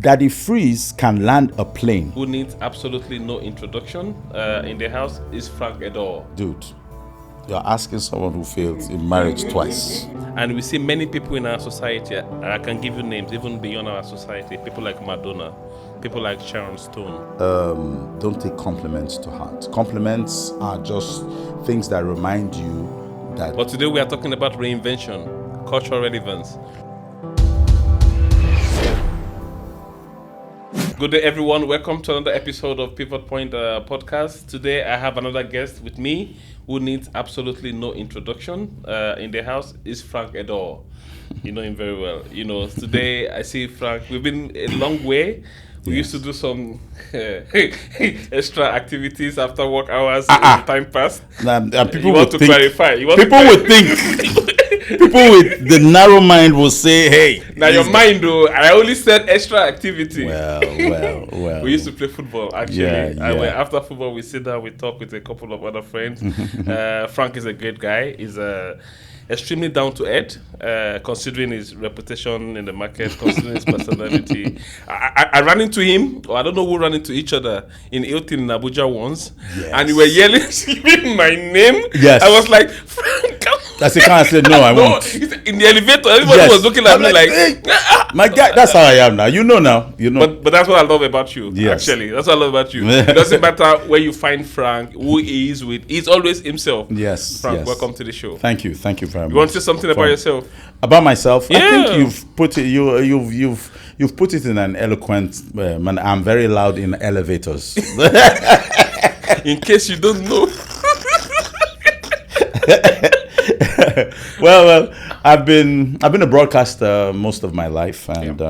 Daddy Freeze can land a plane. Who needs absolutely no introduction in the house is FRANK EDOHO. Dude, you're asking someone who failed in marriage twice. And we see many people in our society, I can give you names, even beyond our society, people like Madonna, people like Sharon Stone. Don't take compliments to heart. Compliments are just things that remind you that... But today we are talking about reinvention, cultural relevance. Good day, everyone. Welcome to another episode of Pivot Point podcast. Today, I have another guest with me who needs absolutely no introduction in the house. Is FRANK EDOHO. You know him very well. You know, today I see Frank. We've been a long way. We used to do some extra activities after work hours. Time passed. People would think, clarify. People with the narrow mind will say, hey. Now your mind, though, I only said extra activity. Well. We used to play football, actually. After football, we sit down, we talk with a couple of other friends. Frank is a great guy. He's extremely down to earth, considering his reputation in the market, considering his personality. I ran into him, or I don't know who ran into each other, in Hilton in Abuja once, and we were yelling, screaming my name. Yes. I was like, Frank, come on. I said, no, I won't. In the elevator, everybody was looking at me like, hey, my guy, that's how I am now. You know. But that's what I love about you, actually. That's what I love about you. It doesn't matter where you find Frank, who he is with. He's always himself. Yes. Frank, welcome to the show. Thank you very much. You want to say something about yourself? About myself? Yeah. I think you've put it. You've put it in an eloquent manner. I'm very loud in elevators. In case you don't know. Well, I've been a broadcaster most of my life, and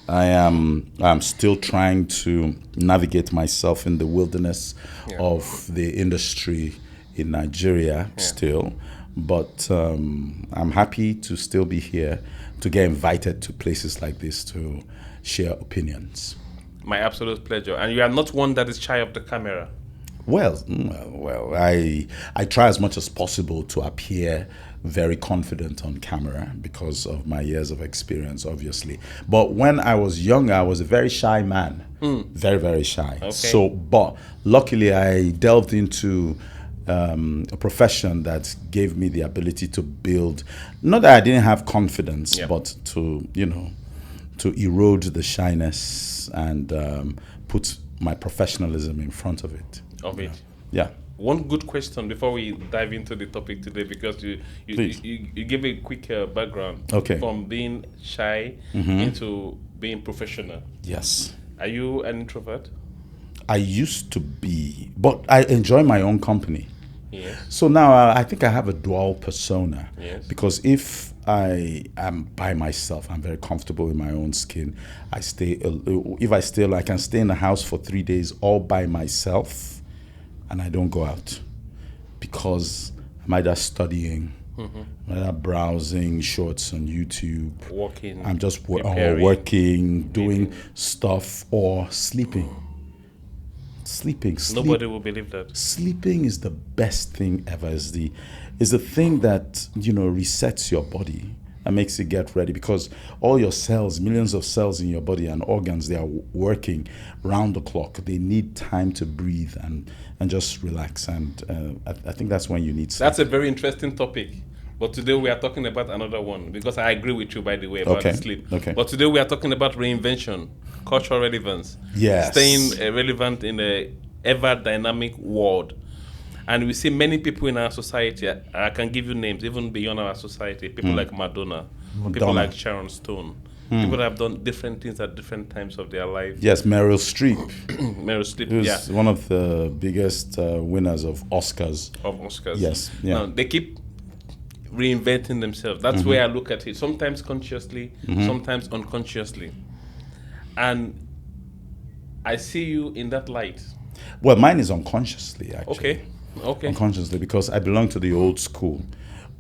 I'm still trying to navigate myself in the wilderness of the industry in Nigeria still. But I'm happy to still be here, to get invited to places like this to share opinions. My absolute pleasure. And you are not one that is shy of the camera. Well, I try as much as possible to appear very confident on camera because of my years of experience, obviously. But when I was younger, I was a very shy man, very, very shy. Okay. But luckily, I delved into a profession that gave me the ability to build. Not that I didn't have confidence, but to erode the shyness and put my professionalism in front of it. Yeah. One good question before we dive into the topic today, because you give a quick background from being shy into being professional. Yes. Are you an introvert? I used to be, but I enjoy my own company. Yes. So now I think I have a dual persona. Yes. Because if I am by myself, I'm very comfortable in my own skin. I can stay in the house for 3 days all by myself. And I don't go out because I'm either studying, either browsing shorts on YouTube, I'm just working, doing stuff, or sleeping. Nobody will believe that. Sleeping is the best thing ever. Is the thing that resets your body and makes you get ready, because all your cells, millions of cells in your body and organs, they are working round the clock. They need time to breathe and just relax. And I think that's when you need sleep. That's a very interesting topic. But today we are talking about another one, because I agree with you, by the way, about sleep. Okay. But today we are talking about reinvention, cultural relevance. Yes. Staying relevant in a ever dynamic world. And we see many people in our society, I can give you names, even beyond our society, people like Madonna, people like Sharon Stone, people that have done different things at different times of their life. Yes, Meryl Streep. Who's one of the biggest winners of Oscars. Yes. Yeah. Now, they keep reinventing themselves. That's where I look at it, sometimes consciously, sometimes unconsciously. And I see you in that light. Well, mine is unconsciously, actually. Okay. Unconsciously, because I belong to the old school.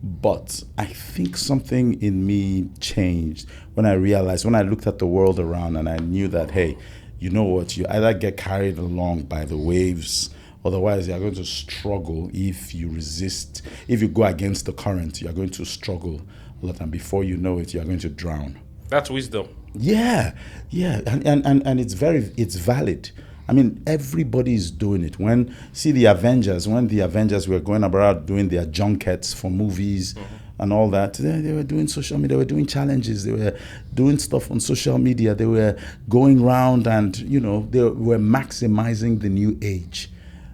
But I think something in me changed when I looked at the world around, and I knew that, hey, you know what, you either get carried along by the waves, otherwise you're going to struggle. If you resist, if you go against the current, you're going to struggle a lot, and before you know it, you're going to drown. That's wisdom. Yeah, yeah, and it's valid. I mean, everybody is doing it. When the Avengers, when the Avengers were going about doing their junkets for movies and all that, they were doing social media, they were doing challenges, they were doing stuff on social media, they were going around and, they were maximizing the new age.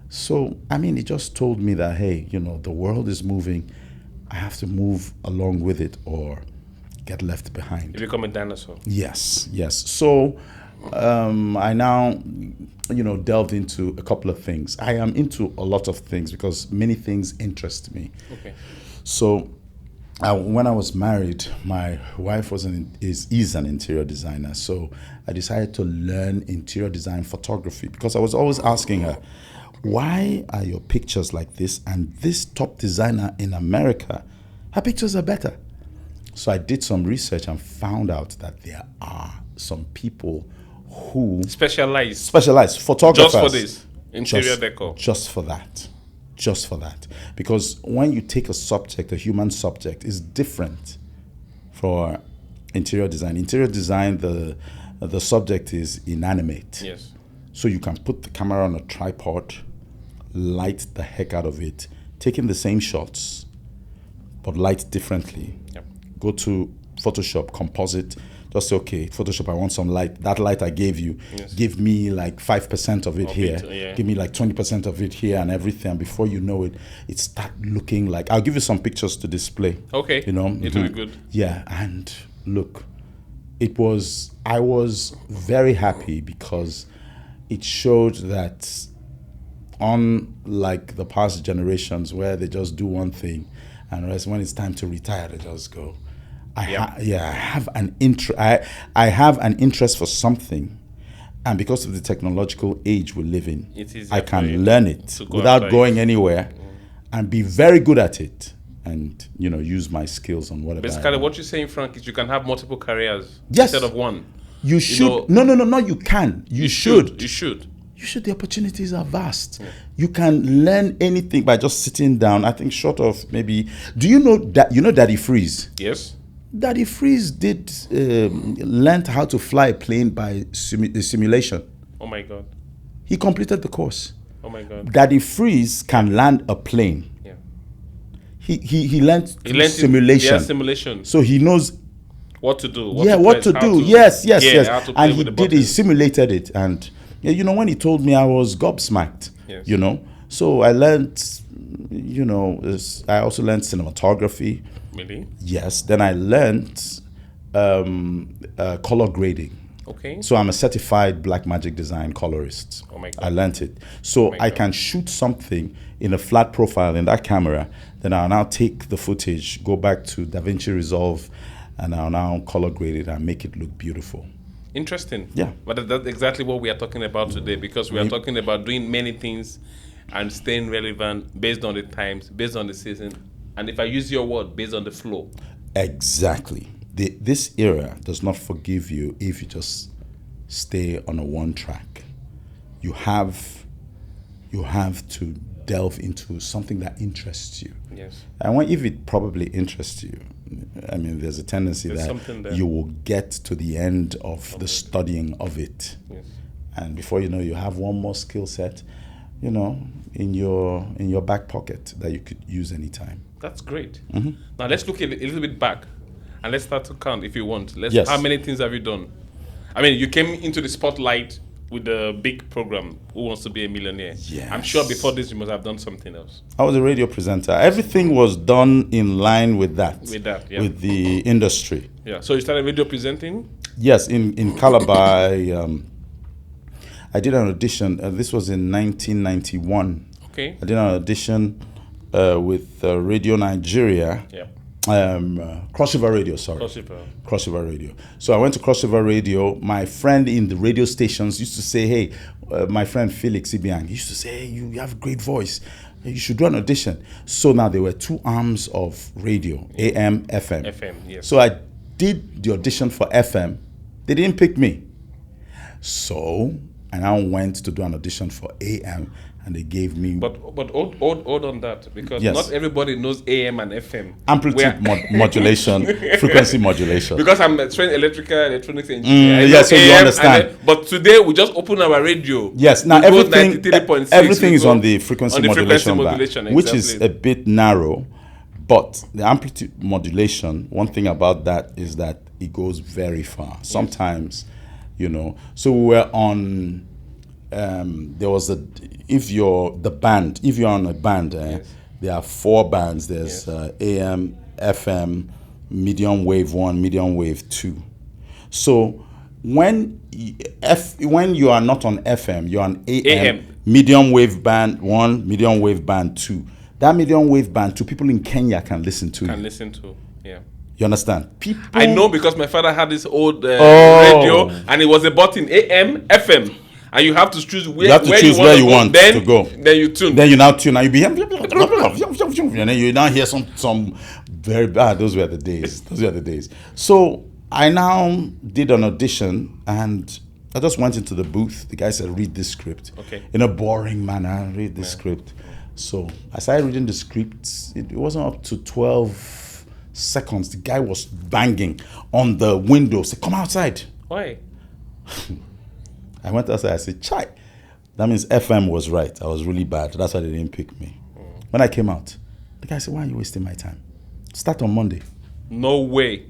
So, I mean, it just told me that, hey, the world is moving. I have to move along with it or get left behind. You become a dinosaur. Yes. So I now, delved into a couple of things. I am into a lot of things because many things interest me. Okay. So when I was married, my wife is an interior designer. So I decided to learn interior design photography because I was always asking her, why are your pictures like this? And this top designer in America, her pictures are better. So I did some research and found out that there are some people who specialized photographers just for this interior decor. Just for that. Because when you take a human subject, is different for interior design. Interior design, the subject is inanimate. Yes. So you can put the camera on a tripod, light the heck out of it, taking the same shots, but light differently. Yep. Go to Photoshop, composite, just say, okay, Photoshop, I want some light. That light I gave you, give me like 5% of it here. Give me like 20% of it here and everything. And before you know it, it start looking like, I'll give you some pictures to display. Okay. It'll be good. Yeah, and look, I was very happy because it showed that unlike the past generations where they just do one thing and when it's time to retire, they just go. I have an interest for something, and because of the technological age we live in, I can learn it without going anywhere and be very good at it, and use my skills on whatever. Basically, what you're saying, Frank, is you can have multiple careers instead of one. You should. No. You can. You should. You should. The opportunities are vast. Yeah. You can learn anything by just sitting down. I think short of maybe. Do you know that Daddy Freeze? Yes. Daddy Freeze learned how to fly a plane by simulation. Oh my God. He completed the course. Oh my God. Daddy Freeze can land a plane. Yeah. He learned simulation. Simulation. So he knows what to do. What to do. Yes. And he simulated it. And when he told me, I was gobsmacked. Yes. So I learned, I also learned cinematography. Really? Yes. Then I learned color grading. Okay. So I'm a certified Black Magic Design colorist. Oh my God. I learned it. So I can shoot something in a flat profile in that camera. Then I'll now take the footage, go back to DaVinci Resolve, and I'll now color grade it and make it look beautiful. Interesting. Yeah. But that's exactly what we are talking about today, because we are talking about doing many things and staying relevant based on the times, based on the season, and if I use your word, based on the flow. Exactly. This era does not forgive you if you just stay on a one track. You have to delve into something that interests you. Yes. And if it probably interests you, I mean, there's a tendency that you will get to the end of the studying of it. Yes. And before you know, you have one more skill set, in your back pocket that you could use anytime. That's great. Mm-hmm. Now let's look a little bit back, and let's start to count if you want. Yes. How many things have you done? I mean, you came into the spotlight with the big program, Who Wants to Be a Millionaire? Yes. I'm sure before this you must have done something else. I was a radio presenter. Everything was done in line with that. Yeah. With the industry. Yeah. So you started radio presenting? Yes, in Calabar. I did an audition. This was in 1991. Okay. I did an audition with Radio Nigeria. Yeah. Crossover Radio, sorry. Crossover Radio. So I went to Crossover Radio. My friend in the radio stations used to say, hey, my friend Felix Ibiang, he used to say, hey, you have a great voice. You should do an audition. So now there were two arms of radio, AM, FM. FM, yes. So I did the audition for FM. They didn't pick me. So I now went to do an audition for AM, and they gave me But hold on that, because Yes. not everybody knows AM and FM. amplitude modulation, frequency modulation. Because I'm a trained electronics engineer. I know so you AM understand. but today we just open our radio. Yes, now We go everything 93.6, everything we is go on the frequency on the modulation, modulation, band, which is exactly. a bit narrow, but the amplitude modulation, one thing about that is that it goes very far. Sometimes, so we were on, there was if you're on a band, there are 4 bands. There's AM, FM, medium wave 1, medium wave 2. So when you are not on FM, you're on AM. Medium wave band 1, medium wave band 2. That medium wave band 2, people in Kenya can listen to. Yeah. You understand? People. I know, because my father had this old radio, and it was a button AM, FM, and you have to choose where you want to go. Then you tune. Then you now tune, and you be and then you now hear some very bad. Those were the days. So I now did an audition, and I just went into the booth. The guy said, "Read this script." Okay. In a boring manner, read this script. So I started reading the script. It wasn't up to 12 seconds. The guy was banging on the window. Said, "Come outside." Why? I went outside. I said, "Chai." That means FM was right. I was really bad. That's why they didn't pick me. When I came out, the guy said, "Why are you wasting my time? Start on Monday." No way.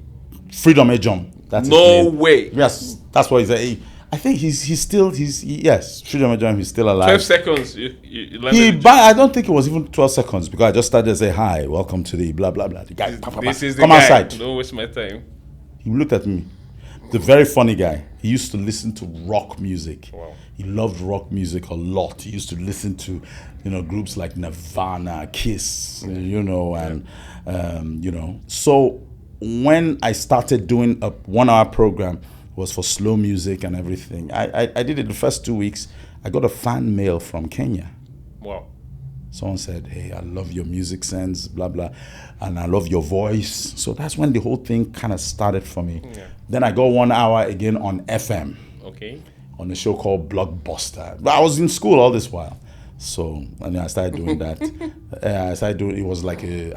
Freedom Ejom. That's no his name. way. Yes, that's what he said. I think he's still Freedom Ejom. He's still alive. 12 seconds. I don't think it was even 12 seconds, because I just started to say, "Hi, welcome to the blah blah blah." The guy, this is the come guy. outside. Don't waste my time. He looked at me. The very funny guy. He used to listen to rock music. Wow. He loved rock music a lot. He used to listen to, groups like Nirvana, Kiss, and So when I started doing a 1-hour program, it was for slow music and everything. I did it the first 2 weeks. I got a fan mail from Kenya. Wow. Someone said, "Hey, I love your music sense, blah, blah, and I love your voice." So that's when the whole thing kind of started for me. Yeah. Then I got 1 hour again on FM. Okay. On a show called Blockbuster. But I was in school all this while. So, and then I started doing that. It was like a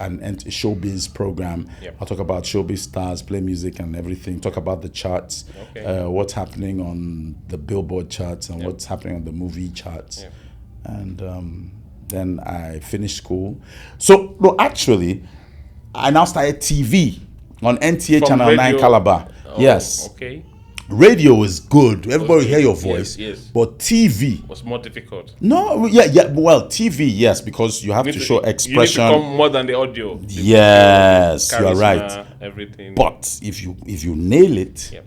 showbiz program. Yep. I'll talk about showbiz stars, play music and everything, talk about the charts, what's happening on the Billboard charts and what's happening on the movie charts. Yep. And then I finished school. So, no, actually, I now started TV on NTA From Channel 9 radio. Calabar. Oh, Yes. Okay. Radio is good. Everybody hear your voice. Yes. But TV. Was more difficult. No, yeah. Well, TV, yes, because you have to show expression. You need to come more than the audio. Yes, you are charisma, right. Everything. But if you nail it, Yep.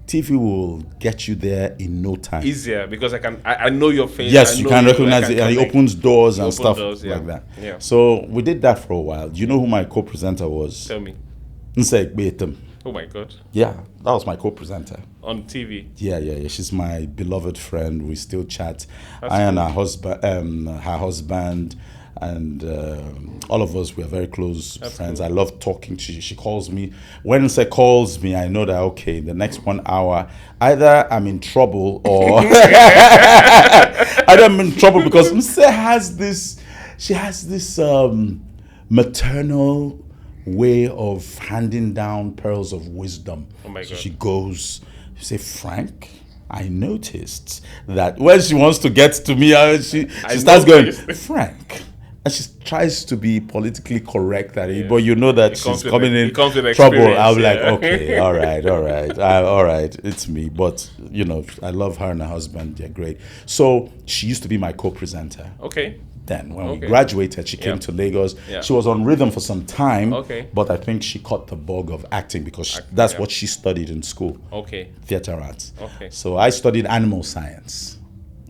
TV will get you there in no time. Easier, because I know your face. Yes, I you know can recognize it, and it connect. opens doors and Open stuff doors, yeah. like that. Yeah. So we did that for a while. Do you know who my co-presenter was? Tell me. Nsek Betum. Oh my God. Yeah, that was my co-presenter. On TV. Yeah. She's my beloved friend. We still chat. That's I and cool. her husband, and all of us, we are very close friends. Cool. I love talking to you. She calls me. When Nse calls me, I know that, okay, the next 1 hour, either I'm in trouble or either I'm in trouble, because Nse has this maternal way of handing down pearls of wisdom. Oh my So God. she goes, she say, "Frank, I noticed that when she wants to get to me, she starts going, noticed." "Frank." And she tries to be politically correct at it, but you know that she's coming in it comes with trouble. experience, I'm like, yeah. okay, all right, it's me. But, I love her and her husband. They're great. So she used to be my co-presenter. Okay. Then when we Okay. graduated, she came Yeah. to Lagos. Yeah. She was on rhythm for some time, Okay. but I think she caught the bug of acting, because that's yeah. what she studied in school, Okay. theater arts. Okay. So I studied animal science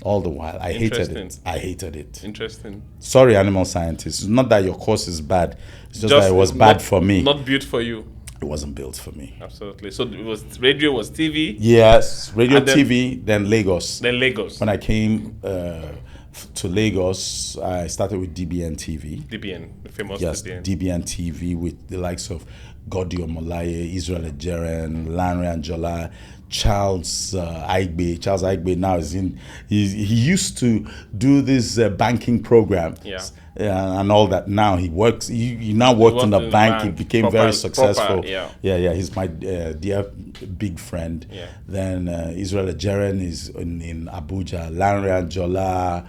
all the while. I hated it. Interesting. I hated it. Interesting. Sorry, animal scientists. It's not that your course is bad. It's just that it was bad for me. Not built for you. It wasn't built for me. Absolutely. So it was radio, was TV, Yes, radio, And then- TV, then Lagos. then Lagos. When I came to Lagos, I started with DBN TV. DBN, the famous Yes, DBN. DBN TV with the likes of Godi Omolaye, Israel Ejeren, Lanre Anjola, Charles Aigbe. Charles Aigbe now is in. He used to do this banking program, and all that. Now he works. He now worked in the bank. He became very successful. Yeah. He's my dear big friend. Yeah. Then Israel Ejeren is in Abuja. Lanre Anjola,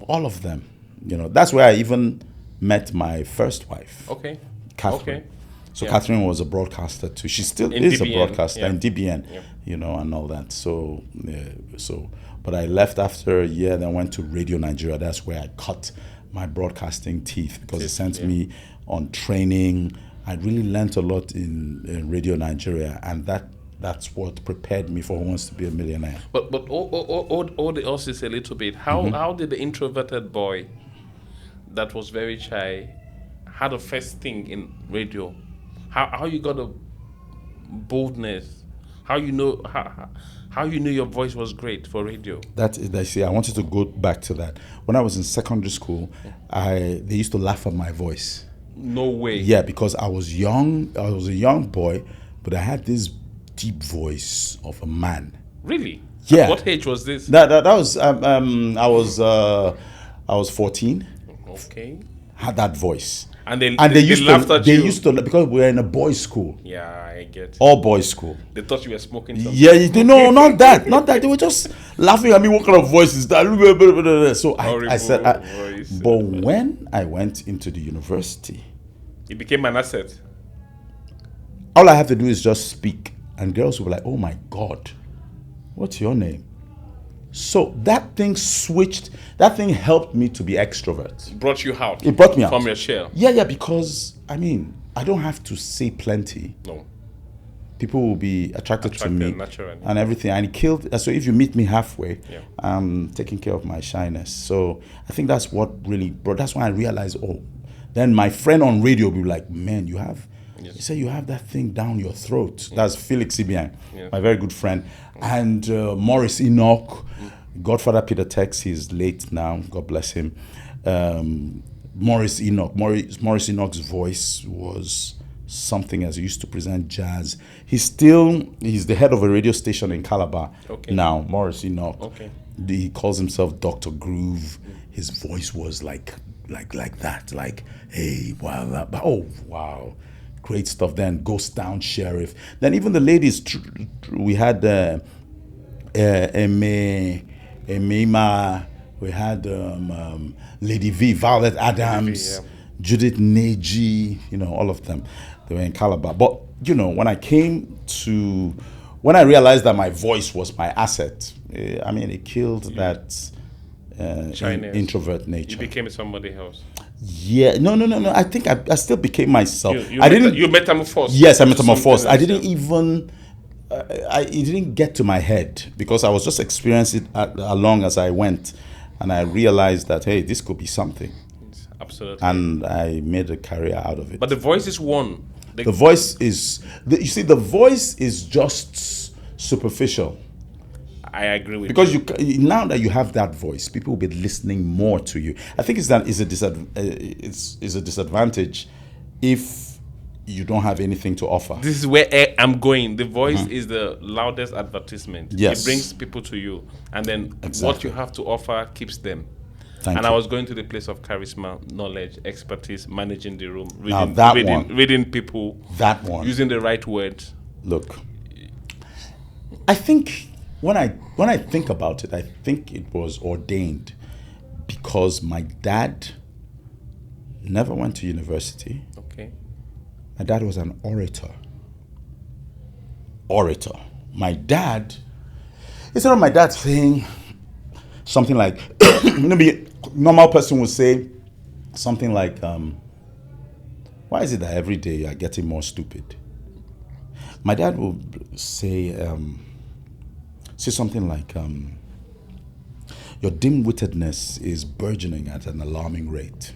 all of them. That's where I even met my first wife. Okay. Catherine. Okay. So Catherine was a broadcaster too. She still is DBN, a broadcaster in DBN, Yeah. And all that. So, but I left after a year, then went to Radio Nigeria. That's where I cut my broadcasting teeth because it sent me on training. I really learned a lot in Radio Nigeria, and that's what prepared me for Who Wants to Be a Millionaire. But all the us is a little bit. How did the introverted boy that was very shy had a first thing in radio? How you got a boldness? How you know your voice was great for radio? I wanted to go back to that. When I was in secondary school, they used to laugh at my voice. No way. Yeah, because I was young. I was a young boy, but I had this deep voice of a man. Really? Yeah. At what age was this? That was I was 14. Okay. Had that voice. And they used laughed to, at they you. used to, because we were in a boys' school. Yeah, I get. All boys' school. They thought you were smoking something. Yeah, no, not that. They were just laughing at me. What kind of voice is that? So I said, but when I went into the university, it became an asset. All I have to do is just speak, and girls were like, "Oh my God, what's your name?" So that thing switched. That thing helped me to be extrovert. Brought you out. It brought me out from your shell. Yeah, because I don't have to say plenty. No. People will be attracted to me naturally. and everything. And it killed. So if you meet me halfway, I'm taking care of my shyness. So I think that's what really brought. That's why I realized. Then my friend on radio will be like, "Man, you have." Yes. He said you have that thing down your throat. That's Felix Ibiang, Yes. my very good friend, and Morris Enoch, Godfather Peter Tex. He's late now. God bless him. Morris Enoch. Morris Enoch's voice was something as he used to present jazz. He's the head of a radio station in Calabar now. Morris Enoch. Okay. He calls himself Dr. Groove. His voice was like that. Like, hey, wow, oh wow. Great stuff. Then Ghost Town Sheriff. Then even the ladies, we had Emema, we had Lady V, Violet Adams, Lady V, Judith Neji, all of them. They were in Calabar. But, when I realized that my voice was my asset, it killed that introvert nature. You became somebody else. Yeah, no. I think I still became myself. You metamorphosed. Yes, I metamorphosed. I didn't even. It didn't get to my head because I was just experiencing it along as I went, and I realized that hey, this could be something. Absolutely. And I made a career out of it. But the voice is one. The voice is. You see, the voice is just superficial. I agree with because now that you have that voice, people will be listening more to you. I think it's a disadvantage if you don't have anything to offer. This is where I'm going. The voice is the loudest advertisement. Yes. It brings people to you, and then what you have to offer keeps them. Thank you. I was going to the place of charisma, knowledge, expertise, managing the room, reading people, that one, using the right words. Look, I think. When I think about it, I think it was ordained because my dad never went to university. Okay. My dad was an orator. My dad, instead of my dad saying something like, maybe a normal person would say something like, why is it that every day you are getting more stupid? My dad would say something like, your dim-wittedness is burgeoning at an alarming rate.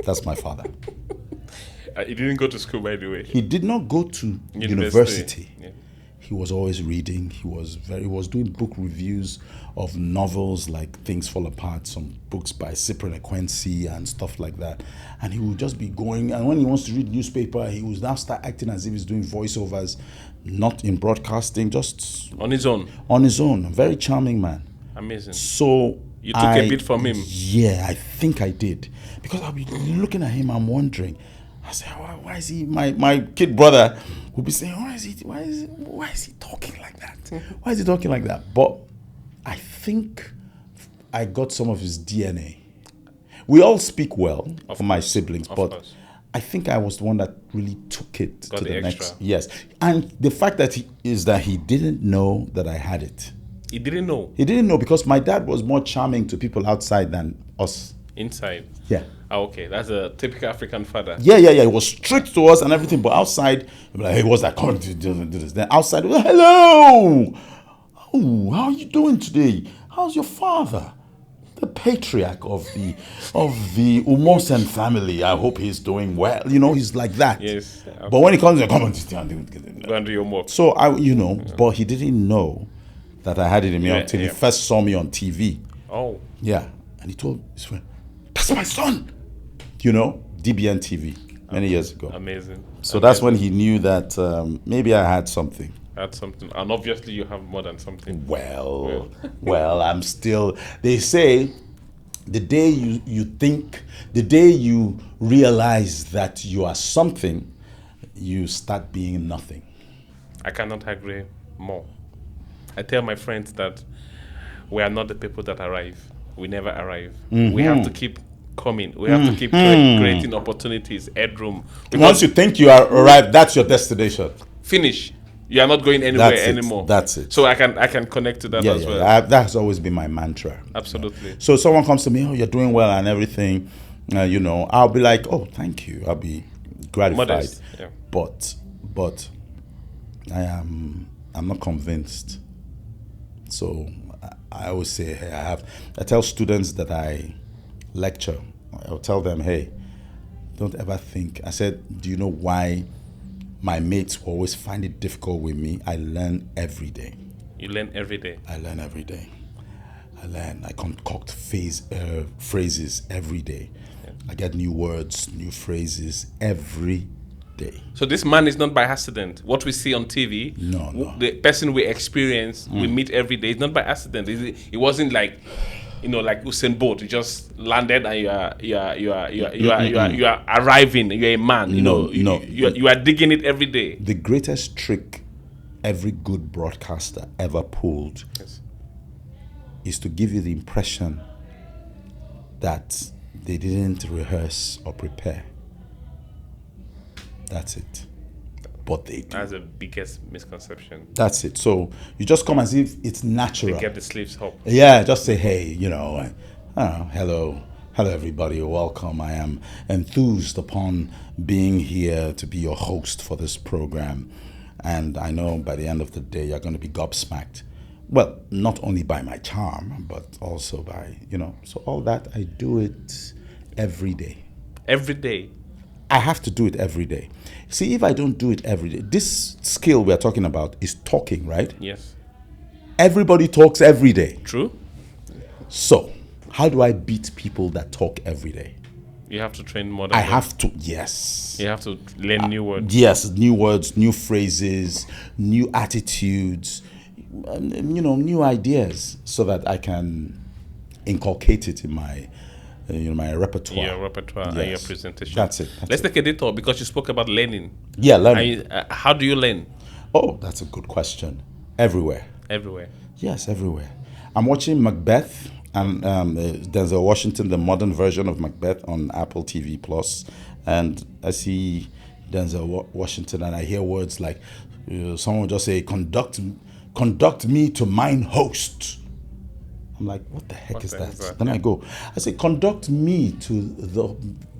That's my father. He didn't go to school, by the way. He did not go to university. Yeah. he was always reading. He was doing book reviews of novels like Things Fall Apart, some books by Cyprian Quincy and stuff like that. And he would just be going, and when he wants to read newspaper, he would now start acting as if he's doing voiceovers, not in broadcasting, just On his own. on his own. A very charming man. Amazing. So You took a bit from him. Yeah, I think I did. Because I'll be looking at him, I'm wondering. I say, why is he? My kid brother would be saying, why is he talking like that? Why is he talking like that? But I think I got some of his DNA. We all speak well for my siblings, but course. I think I was the one that really took it Got to the the extra. next. Yes, and the fact that he didn't know that I had it. He didn't know. He didn't know because my dad was more charming to people outside than us. Inside. Yeah. Okay, that's a typical African father. Yeah. He was strict to us and everything, but outside, he'd be like, hey, what's that? Come to do this. Then outside, hello! Oh, how are you doing today? How's your father? The patriarch of the Umosen family. I hope he's doing well. He's like that. Yes. But when he comes, come on, Go and do your work. so but he didn't know that I had it in me until he first saw me on TV. Oh. Yeah. And he told his friend, that's my son. DBN TV many years ago. Amazing. So that's when he knew that maybe I had something. That's something. And obviously you have more than something. Well, I'm still, they say the day the day you realize that you are something, you start being nothing. I cannot agree more. I tell my friends that we are not the people that arrive. We never arrive. We have to keep coming. We have to keep creating opportunities, headroom. Once you think you are arrived, that's your destination. Finish. You are not going anywhere That's it. anymore. That's it. So I can connect to that as well. That has always been my mantra. Absolutely. So someone comes to me, oh, you're doing well and everything, I'll be like, oh, thank you. I'll be gratified. Modest. Yeah. But I'm not convinced. So I always say, hey, I tell students that I lecture, I'll tell them, hey, don't ever think. I said, do you know why my mates will always find it difficult with me? I learn every day. You learn every day. I learn every day. I concoct phrases every day. Yeah. I get new words, new phrases every day. So this man is not by accident. What we see on TV, No. the person we experience, we meet every day, it's not by accident. It wasn't like, like Usain Bolt. You just landed and you are arriving. You're a man. You are digging it every day. The greatest trick every good broadcaster ever pulled is to give you the impression that they didn't rehearse or prepare. That's it. But they do. That's the biggest misconception. That's it. So you just come as if it's natural. They get the sleeves up. Yeah, just say, hey, hello everybody, welcome. I am enthused upon being here to be your host for this program. And I know by the end of the day, you're going to be gobsmacked. Well, not only by my charm, but also by, so all that, I do it every day. Every day? I have to do it every day. See, if I don't do it every day, this skill we're talking about is talking, right? Yes. Everybody talks every day. True. So, how do I beat people that talk every day? You have to train more than I have to, yes. You have to learn new words. Yes, new words, new phrases, new attitudes, new ideas, so that I can inculcate it in my my repertoire. Your repertoire and your presentation. That's it. Let's take a detour because you spoke about learning. Yeah, learning. How do you learn? Oh, that's a good question. Everywhere. Everywhere. Yes, everywhere. I'm watching Macbeth, and there's a Washington, the modern version of Macbeth on Apple TV Plus, and I see Denzel Washington, and I hear words like someone just say, "Conduct me to mine host." I'm like, what the heck is that? Then I go, I say, conduct me to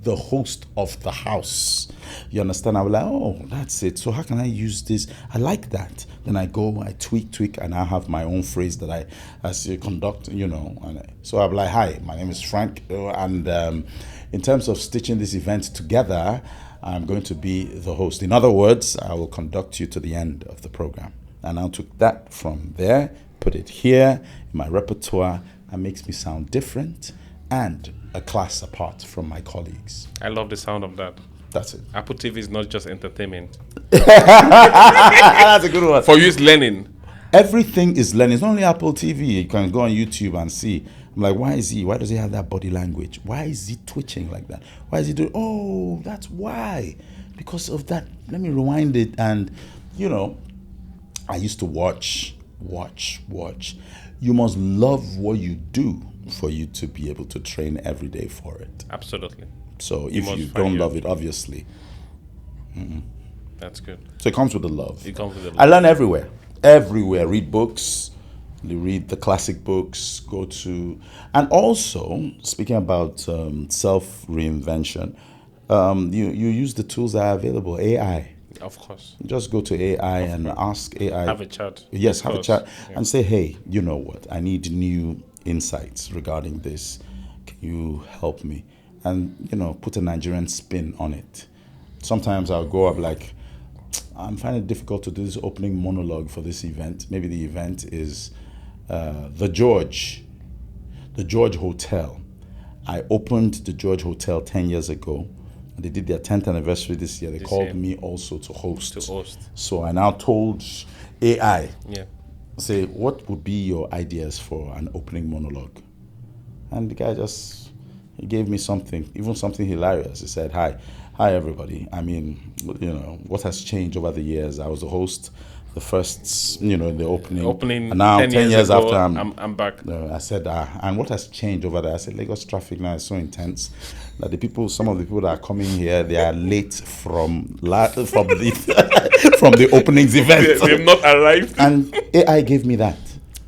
the host of the house. You understand? I'm like, oh, that's it. So how can I use this? I like that. Then I go, I tweak, and I have my own phrase that I say, conduct, And so I'm like, hi, my name is Frank. And in terms of stitching this event together, I'm going to be the host. In other words, I will conduct you to the end of the program. And I took that from there, put it here in my repertoire, and makes me sound different and a class apart from my colleagues. I love the sound of that. That's it. Apple TV is not just entertainment. That's a good one. For you, it's learning. Everything is learning. It's not only Apple TV. You can go on YouTube and see. I'm like, why does he have that body language? Why is he twitching like that? Why is he doing, oh, that's why. Because of that. Let me rewind it. And, I used to watch. You must love what you do for you to be able to train every day for it. Absolutely. So if you don't love it, obviously. That's good. So it comes with the love. It comes with the love. I learn everywhere. Everywhere. Read books. Read the classic books. Go to... And also, speaking about self-reinvention, you use the tools that are available. AI. Of course. Just go to AI and ask AI. Have a chat. Yes, have a chat and say, hey, you know what? I need new insights regarding this. Can you help me? And, put a Nigerian spin on it. Sometimes I'll go up like, I'm finding it difficult to do this opening monologue for this event. Maybe the event is the George Hotel. I opened the George Hotel 10 years ago. They did their 10th anniversary this year. They called me also to host. So I now told AI, say, what would be your ideas for an opening monologue? And the guy he gave me something, even something hilarious. He said, hi everybody. I mean, what has changed over the years? I was the host, the first, in the opening. And now 10 years after, I'm back. I said, and what has changed over there? I said, Lagos traffic now is so intense that some of the people that are coming here, they are late from the openings event. They've not arrived. And AI gave me that.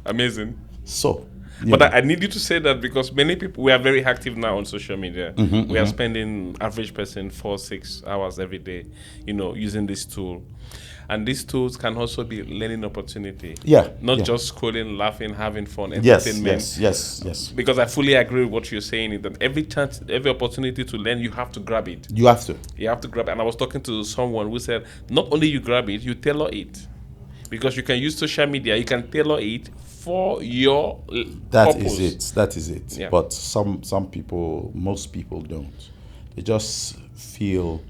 Amazing. So. But I need you to say that because many people, we are very active now on social media. We are spending, average person, 4-6 hours every day, using this tool. And these tools can also be learning opportunity. Not just scrolling, laughing, having fun, entertainment. Yes. Because I fully agree with what you're saying, is that every chance, every opportunity to learn, you have to grab it. You have to grab it. And I was talking to someone who said, not only you grab it, you tailor it. Because you can use social media, you can tailor it for your purpose. That is it. Yeah. But most people don't. They just feel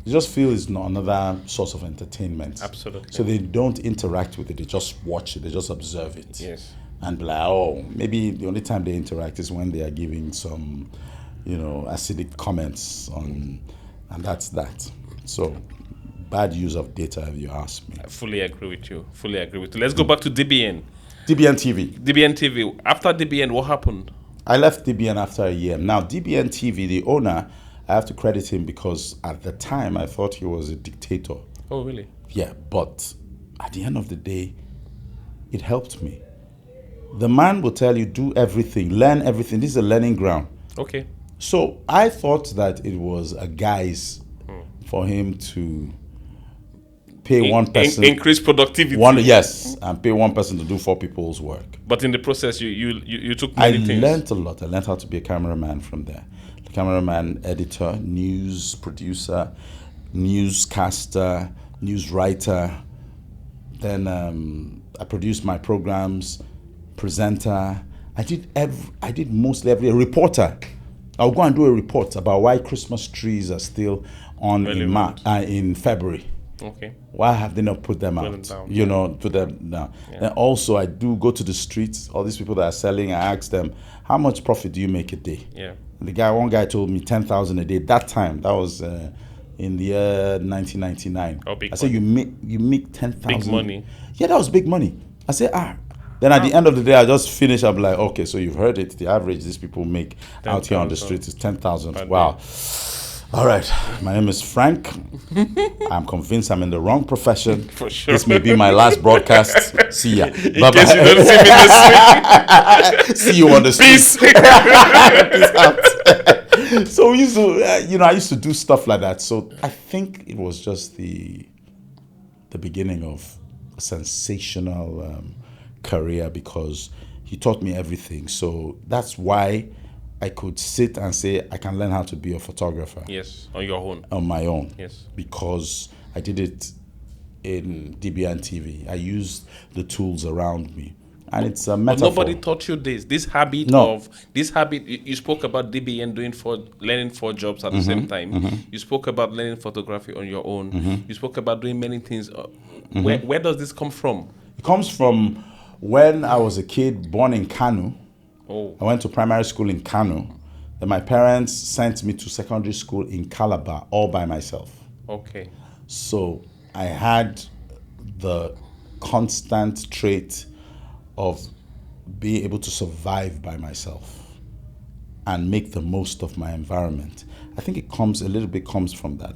it's not another source of entertainment. Absolutely. So they don't interact with it. They just watch it. They just observe it. Yes. And be like, maybe the only time they interact is when they are giving some, acidic comments on, and that's that. So bad use of data, if you ask me. I fully agree with you. Let's go back to DBN. DBN TV. After DBN, what happened? I left DBN after a year. Now, DBN TV, the owner, I have to credit him because at the time I thought he was a dictator. Oh, really? Yeah, but at the end of the day, it helped me. The man will tell you, do everything, learn everything. This is a learning ground. Okay. So I thought that it was a guise for him to pay one person, increase productivity. And pay one person to do 4 people's work. But in the process, you took many things. I learned a lot. I learned how to be a cameraman from there. The cameraman, editor, news producer, newscaster, news writer. Then I produced my programs, presenter. I did mostly every reporter. I'll go and do a report about why Christmas trees are still on in February. Okay. Why have they not put them out? Put them down. Yeah. And also, I do go to the streets. All these people that are selling, I ask them, how much profit do you make a day? Yeah. One guy told me 10,000 a day. That time, that was in the year 1999. Oh, big I said, you make 10,000. Big money. Yeah, that was big money. I said, Then at the end of the day, I just finish. I'm like, okay, so you've heard it. The average these people make 10, out here on the streets is 10,000. Wow. All right. My name is Frank. I'm convinced I'm in the wrong profession. For sure. This may be my last broadcast. See ya. Bye bye. You don't see me this week. See you on the street. Peace out. So we used to, I used to do stuff like that. So I think it was just the beginning of a sensational career because he taught me everything. So that's why I could sit and say I can learn how to be a photographer. Yes, on your own. On my own. Yes. Because I did it in DBN TV. I used the tools around me. And it's a But metaphor. nobody taught you this. This habit No. of this habit. You spoke about DBN learning 4 jobs at the same time. You spoke about learning photography on your own. You spoke about doing many things. Where does this come from? It comes from when I was a kid born in Kano. Oh, I went to primary school in Kano. Then my parents sent me to secondary school in Calabar all by myself. okay. So I had the constant trait of being able to survive by myself and make the most of my environment. I think it comes from that.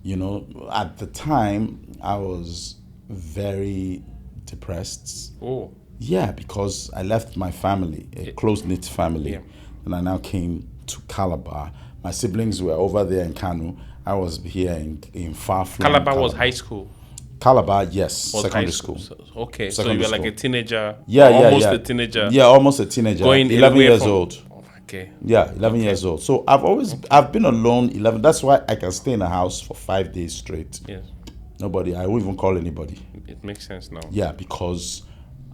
You know, at the time I was very depressed. Oh, Yeah, because I left my family, a close-knit family, Yeah. and I now came to Calabar. My siblings were over there in Kano. I was here in far-flung Calabar was high school. Calabar, yes, Was secondary high school. Okay, so Secondary you were like school. a teenager. Yeah, almost yeah. a teenager. Yeah, almost a teenager. Going 11 away years from- old. Okay. Yeah, 11 years old. So I've been alone 11. That's why I can stay in a house for 5 days straight. Yes, I won't even call anybody. it makes sense now. Yeah, because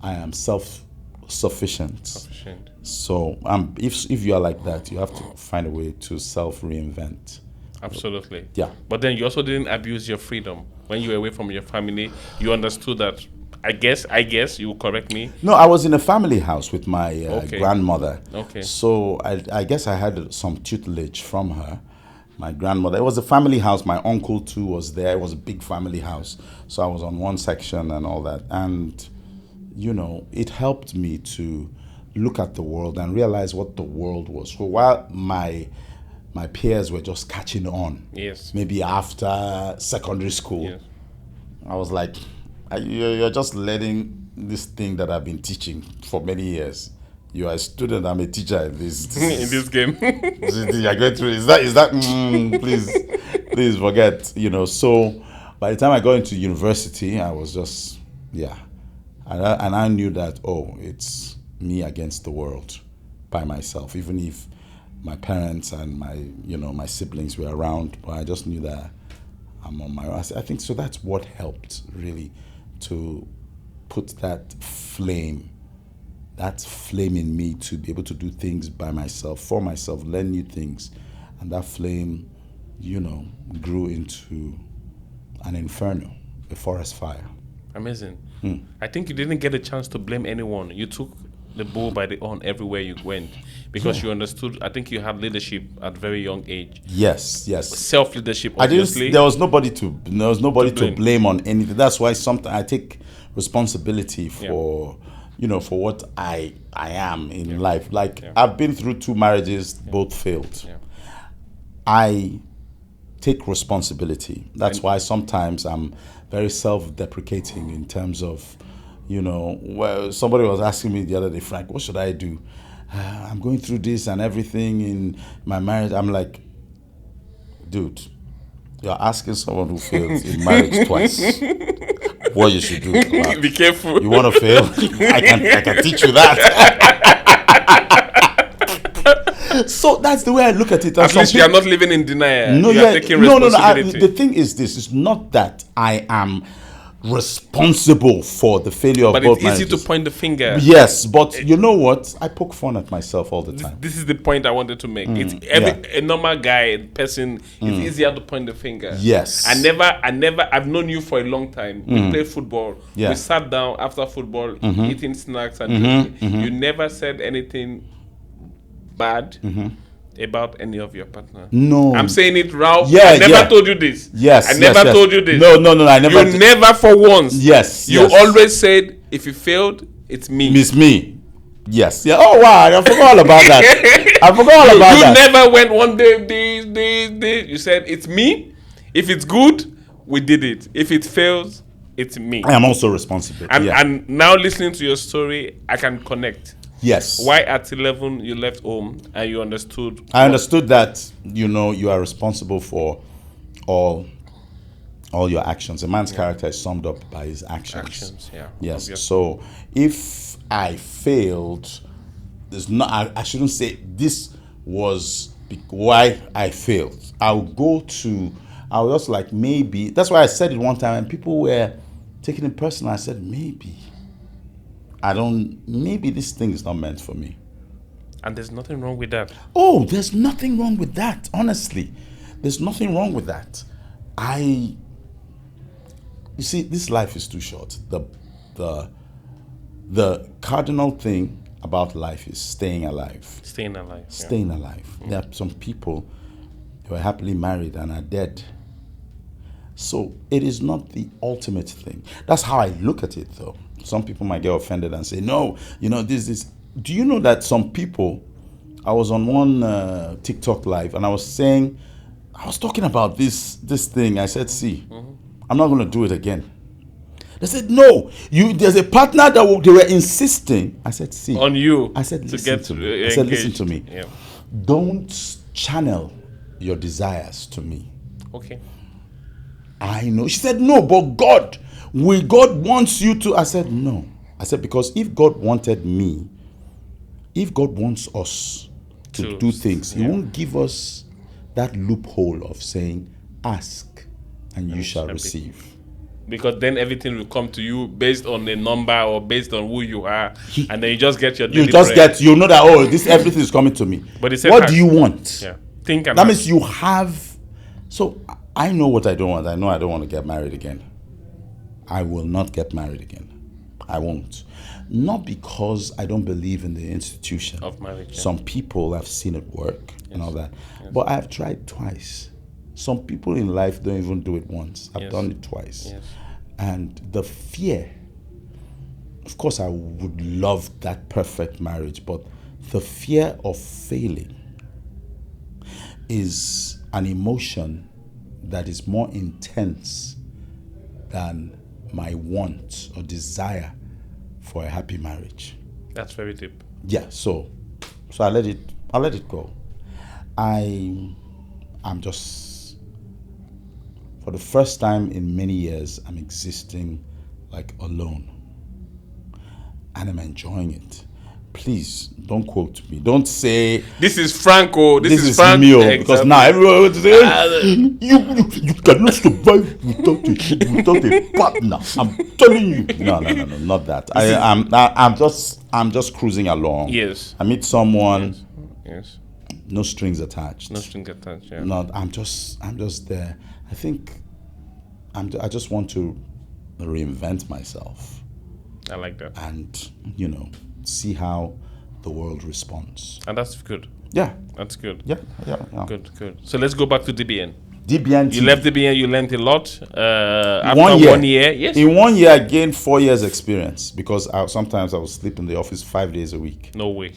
I am self-sufficient. Sufficient. So if you are like that, you have to find a way to self-reinvent. Absolutely. Yeah. But then you also didn't abuse your freedom when you were away from your family. You understood that. I guess you will correct me. No, I was in a family house with my Okay. grandmother. Okay. So I guess I had some tutelage from her, my grandmother. It was a family house. My uncle too was there. It was a big family house. So I was on one section and all that. And, you know, it helped me to look at the world and realize what the world was. So while my peers were just catching on, Yes. maybe after secondary school, Yes. I was like, you're just learning this thing that I've been teaching for many years. You are a student, I'm a teacher in this. In this game. You're going through. Is that? Please forget. You know. So by the time I got into university, I was just and I knew that it's me against the world by myself. Even if my parents and my siblings were around, but I just knew that I'm on my own. I think so. That's what helped really to put that flame in me to be able to do things by myself, for myself, learn new things. And that flame, grew into an inferno, a forest fire. Amazing. I think you didn't get a chance to blame anyone. You took the bull by the horn everywhere you went because you understood. I think you had leadership at very young age. Yes. Self-leadership, obviously. There was nobody to blame on anything. That's why sometimes I take responsibility for for what I am in life. Like I've been through 2 marriages, both failed. Yeah. I take responsibility. That's why sometimes I'm very self-deprecating in terms of, somebody was asking me the other day, Frank, what should I do? I'm going through this and everything in my marriage. I'm like, dude, you're asking someone who failed in marriage twice what you should do. Be careful. You want to fail? I can teach you that. So that's the way I look at it. At least you are not living in denial. You are taking responsibility. The thing is this: it's not that I am responsible for the failure of but both it's easy marriages. to point the finger. Yes, but you know what? I poke fun at myself all the time. This is the point I wanted to make. It's a normal person. It's easier to point the finger. Yes. I've known you for a long time. We played football. Yeah. We sat down after football, eating snacks, and you never said anything bad about any of your partner. No. I'm saying it, Ralph. Yeah, I never told you this. Yes. I never told you this. No, I never. You never for once. Yes. You always said, if you failed, it's me. Miss me. Yes. Yeah. Oh wow! I forgot all about that. I forgot all about that. You never went one day. You said it's me. If it's good, we did it. If it fails, it's me. I am also responsible. And now listening to your story, I can connect. Yes. Why at 11 you left home and you understood? I understood that you are responsible for all your actions. A man's character is summed up by his actions. Yes. Obviously. So if I failed, there's not. I shouldn't say this was why I failed. I'll I was just like, maybe. That's why I said it one time, and people were taking it personal. I said, maybe. Maybe this thing is not meant for me. And there's nothing wrong with that. Oh, there's nothing wrong with that. Honestly, there's nothing wrong with that. You see, this life is too short. The cardinal thing about life is staying alive. Staying alive. Staying alive. There are some people who are happily married and are dead. So it is not the ultimate thing. That's how I look at it, though. Some people might get offended and say, no, this. Do you know that some people, I was on one TikTok live and I was talking about this thing. I said, see, I'm not going to do it again. They said, no, there's a partner they were insisting. I said, see. On you. I said, listen to me. I said, listen to me. Yeah. Don't channel your desires to me. Okay. I know. She said, no, but God wants you to. I said, no. I said, because if God wanted me, if God wants us to do things, He won't give us that loophole of saying, ask and you shall receive. Because then everything will come to you based on a number or based on who you are, and then you just get your daily bread. You know that, everything is coming to me. But what do you want? Yeah. Think and that means you have. So I know what I don't want. I know I don't want to get married again. I will not get married again. I won't. Not because I don't believe in the institution of marriage. Yeah. Some people have seen it work and all that. Yes. But I've tried twice. Some people in life don't even do it once. I've done it twice. Yes. And the fear, of course I would love that perfect marriage, but the fear of failing is an emotion that is more intense than my want or desire for a happy marriage. That's very deep. Yeah, so I let it go. I'm just, for the first time in many years, I'm existing like alone. And I'm enjoying it. Please don't quote me. Don't say this is Franco. This is Frank. Me, because now everyone will say you cannot survive without a partner. I'm telling you. No, not that. I'm just cruising along. Yes. I meet someone. Yes. No strings attached. No strings attached. Yeah. No, I'm just there. I think I just want to reinvent myself. I like that. And see how the world responds. And that's good. Yeah. That's good. Yeah. Good. So let's go back to DBN. DBN. You left DBN, you learned a lot. After 1 year. Yes. In 1 year, I gained 4 years experience because sometimes I would sleep in the office 5 days a week. No way.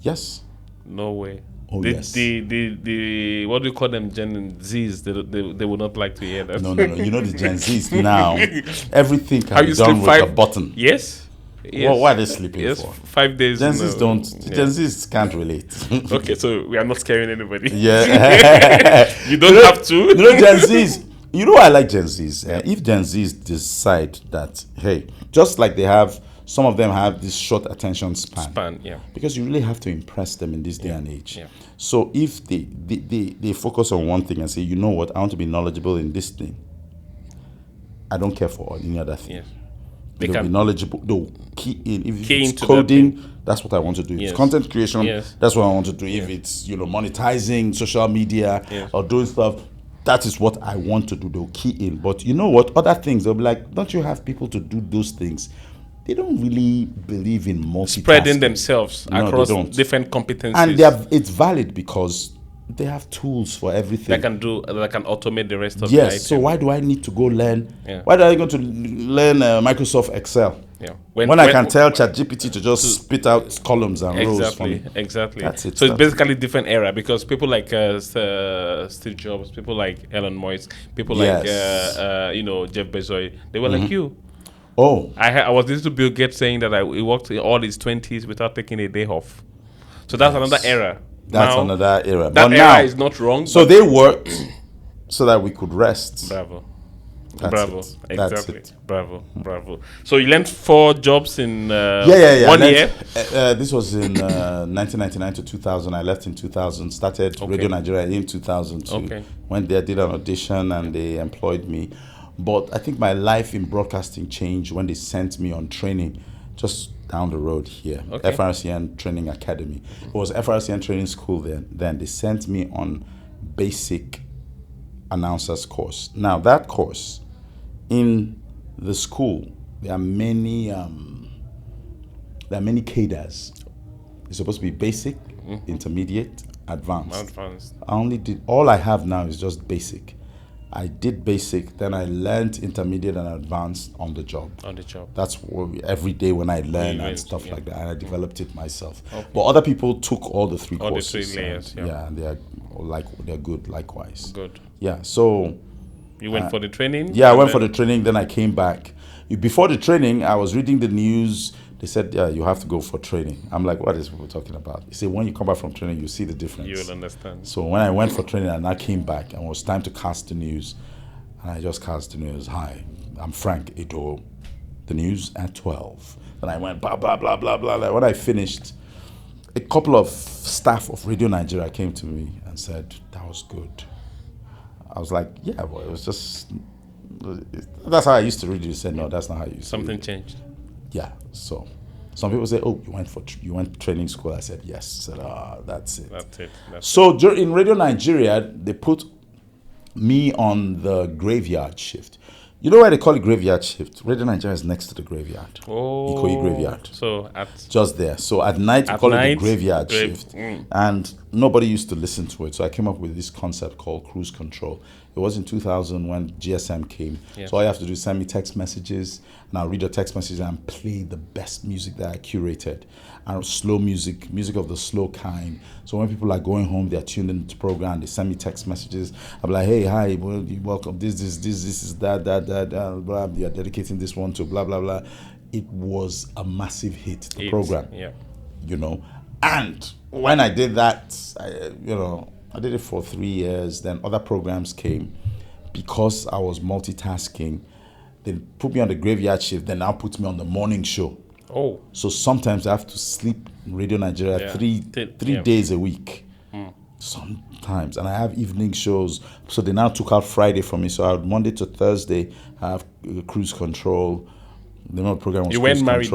Yes. No way. Oh, yes. The what do you call them, Gen Zs? They would not like to hear that. No. You know the Gen Zs now. Everything can be done with a button. Yes. What are they sleeping for? 5 days. Gen Zs don't. Gen Zs can't relate. Okay, so we are not scaring anybody. Yeah. You don't have to. Gen Zs. You know I like Gen Zs. If Gen Zs decide that, hey, just like some of them have this short attention span. Yeah. Because you really have to impress them in this day and age. Yeah. So if they focus on one thing and say, you know what, I want to be knowledgeable in this thing. I don't care for any other thing. Yes. They'll be knowledgeable. They'll key in. If it's coding, that's what I want to do. If it's content creation, that's what I want to do. If it's monetizing social media or doing stuff, that is what I want to do. They'll key in. But you know what? Other things, they'll be like, don't you have people to do those things? They don't really believe in multitasking. Spreading themselves across different competencies. And it's valid because they have tools for everything. That can automate the rest of the item. So why do I need to go learn? Yeah. Why do I go to learn Microsoft Excel? Yeah. When I can tell ChatGPT to just spit out columns and rows for me. Exactly. That's it. So it's basically a different era because people like Steve Jobs, people like Elon Musk, people like Jeff Bezos, they were like you. Oh. I was listening to Bill Gates saying that he worked in all his 20s without taking a day off. So that's another era. That's another era. That era is not wrong. So they worked so that we could rest. Bravo. That's Bravo. it. That's Exactly. it. Bravo. So you learned 4 jobs in Yeah. 1 year? This was in 1999 to 2000. I left in 2000, started Radio Nigeria in 2002. Okay. Went there, did an audition, and they employed me. But I think my life in broadcasting changed when they sent me on training just down the road here, Okay. FRCN Training Academy. It was FRCN Training School then. Then they sent me on basic announcers course. Now that course, in the school, there are many cadres. It's supposed to be basic, intermediate, advanced. All I have now is just basic. I did basic, then I learned intermediate and advanced on the job. That's what every day when I learn and stuff like that, and I developed it myself. But other people took all the 3 courses. The 3 layers, and they're good likewise. Good. Yeah, so you went for the training? Yeah, I went for the training, then I came back. Before the training, I was reading the news. They said, yeah, you have to go for training. I'm like, what is people talking about? They say, when you come back from training, you see the difference. You will understand. So when I went for training and I came back and it was time to cast the news, and I just cast the news, hi, I'm Frank Edoho, the news at 12. Then I went blah, blah, blah, blah, blah. When I finished, a couple of staff of Radio Nigeria came to me and said, that was good. I was like, yeah, well, it was just, that's how I used to read it. You said, no, that's not how you used to read it. Something changed. Yeah, so some people say, oh, you went to training school. I said, yes. I said, that's it. So in Radio Nigeria, they put me on the graveyard shift. You know why they call it graveyard shift? Radio Nigeria is next to the graveyard. Oh. Ikoyi graveyard. So just there. So at night, we call it the graveyard shift. And nobody used to listen to it. So I came up with this concept called cruise control. It was in 2000 when GSM came. Yes. So all you have to do is send me text messages, and I'll read your text messages and play the best music that I curated. And slow music of the slow kind. So when people are going home, they're tuned into the program, they send me text messages. I'm like, hey, hi, well, welcome, this is that, blah, you're dedicating this one to blah, blah, blah. It was a massive hit, the program. Yeah. You know, and when I did that, I did it for 3 years. Then other programs came. Because I was multitasking, they put me on the graveyard shift, then now put me on the morning show. Oh. So sometimes I have to sleep in Radio Nigeria three days a week. Sometimes. And I have evening shows. So they now took out Friday from me. So I had Monday to Thursday, I have cruise control. The program was You went married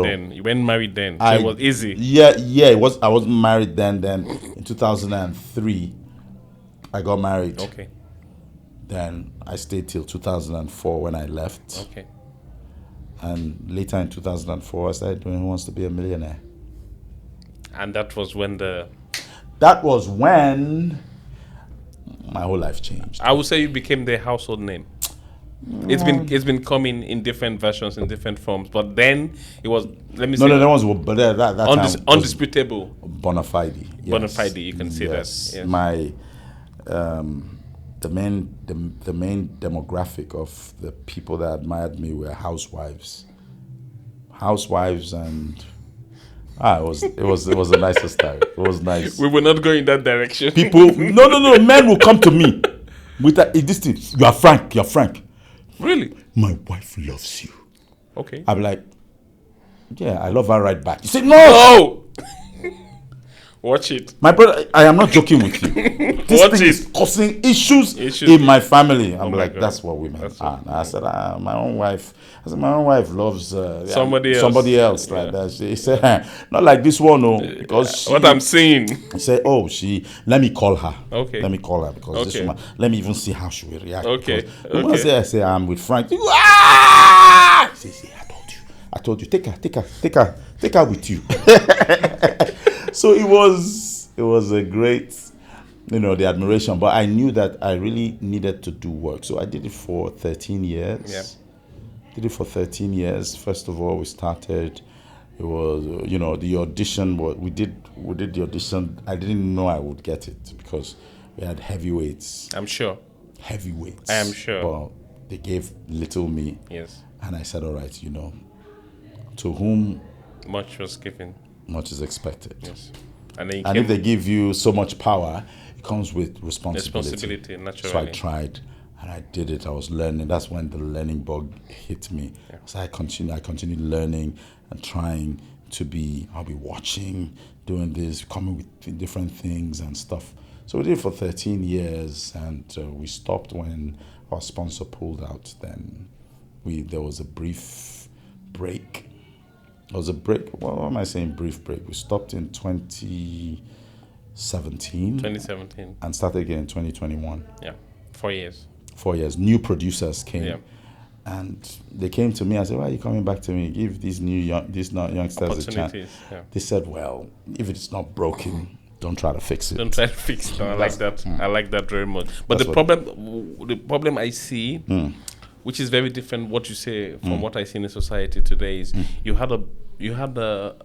then. So it was easy. Yeah, it was. I wasn't married then. Then in 2003, I got married. Okay. Then I stayed till 2004 when I left. Okay. And later in 2004, I started doing Who Wants to Be a Millionaire. And that was when my whole life changed. I would say you became the household name. It's been coming in different versions, in different forms. But then it was, let me say. No, that was, but that time undisputable. Bona fide. Yes. Bona fide, you can say that. Yes. My, the main demographic of the people that admired me were housewives, and it was the nicest time. It was nice. We were not going in that direction. People, no, men will come to me with this thing. You're Frank. Really? My wife loves you. Okay. I'm like, yeah, I love her right back. You say no. Watch it. My brother, I am not joking with you. This thing is causing issues in my family. I'm like, that's what women are. I said, my own wife loves somebody else like that. She said, not like this one, no. Because what I'm seeing. He said, let me call her. Okay. Let me call her because this woman, let me even see how she will react. Okay. I say, I'm with Frank. She say, I told you, take her with you. So it was a great, the admiration. But I knew that I really needed to do work. So I did it for 13 years. Yeah. Did it for 13 years. First of all, we started. It was, the audition. We did the audition. I didn't know I would get it because we had heavyweights. I'm sure. Heavyweights. I am sure. But they gave little me. Yes. And I said, all right, to whom much was given, much is expected. Yes. And if they give you so much power, it comes with responsibility. Naturally. So I tried And I did it. I was learning. That's when the learning bug hit me. Yeah. So I continued learning and trying to be, I'll be watching, doing this, coming with different things and stuff. So we did it for 13 years, and we stopped when our sponsor pulled out. Then there was a brief break. There was a break. What am I saying? Brief break. We stopped in 2017. 2017. And started again in 2021. Yeah. 4 years. 4 years. New producers came. Yeah. And they came to me. I said, "Why are you coming back to me? Give these youngsters a chance." Yeah. They said, "Well, if it's not broken, don't try to fix it." Don't try to fix it. I like that. I like that very much. But That's the problem I see, which is very different what you say from what I see in the society today, is you had the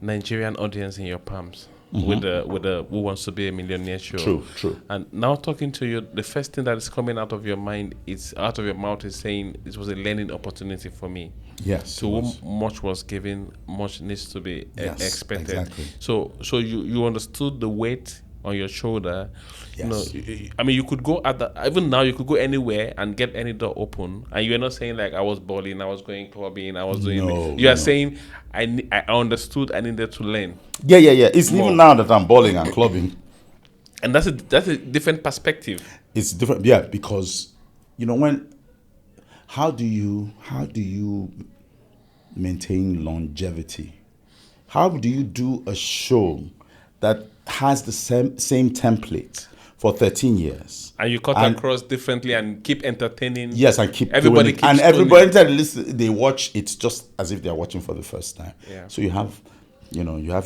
Nigerian audience in your palms. With the Who Wants to Be a Millionaire show. True. And now talking to you, the first thing that is coming out of your mind, out of your mouth, is saying it was a learning opportunity for me. Yes. To whom much was given, much needs to be expected. Exactly. So you understood the weight on your shoulder. Yes. You could go even now you could go anywhere and get any door open, and you're not saying like I was balling, I was going clubbing, I was doing. You are saying I understood, I needed to learn. Yeah. It's even now that I'm balling and clubbing, and that's a different perspective. It's different, because how do you maintain longevity? How do you do a show that has the same template for 13 years, and you cut across differently and keep entertaining? Yes, and keep everybody doing it. And everybody that listen, they watch. It's just as if they're watching for the first time. Yeah. So you have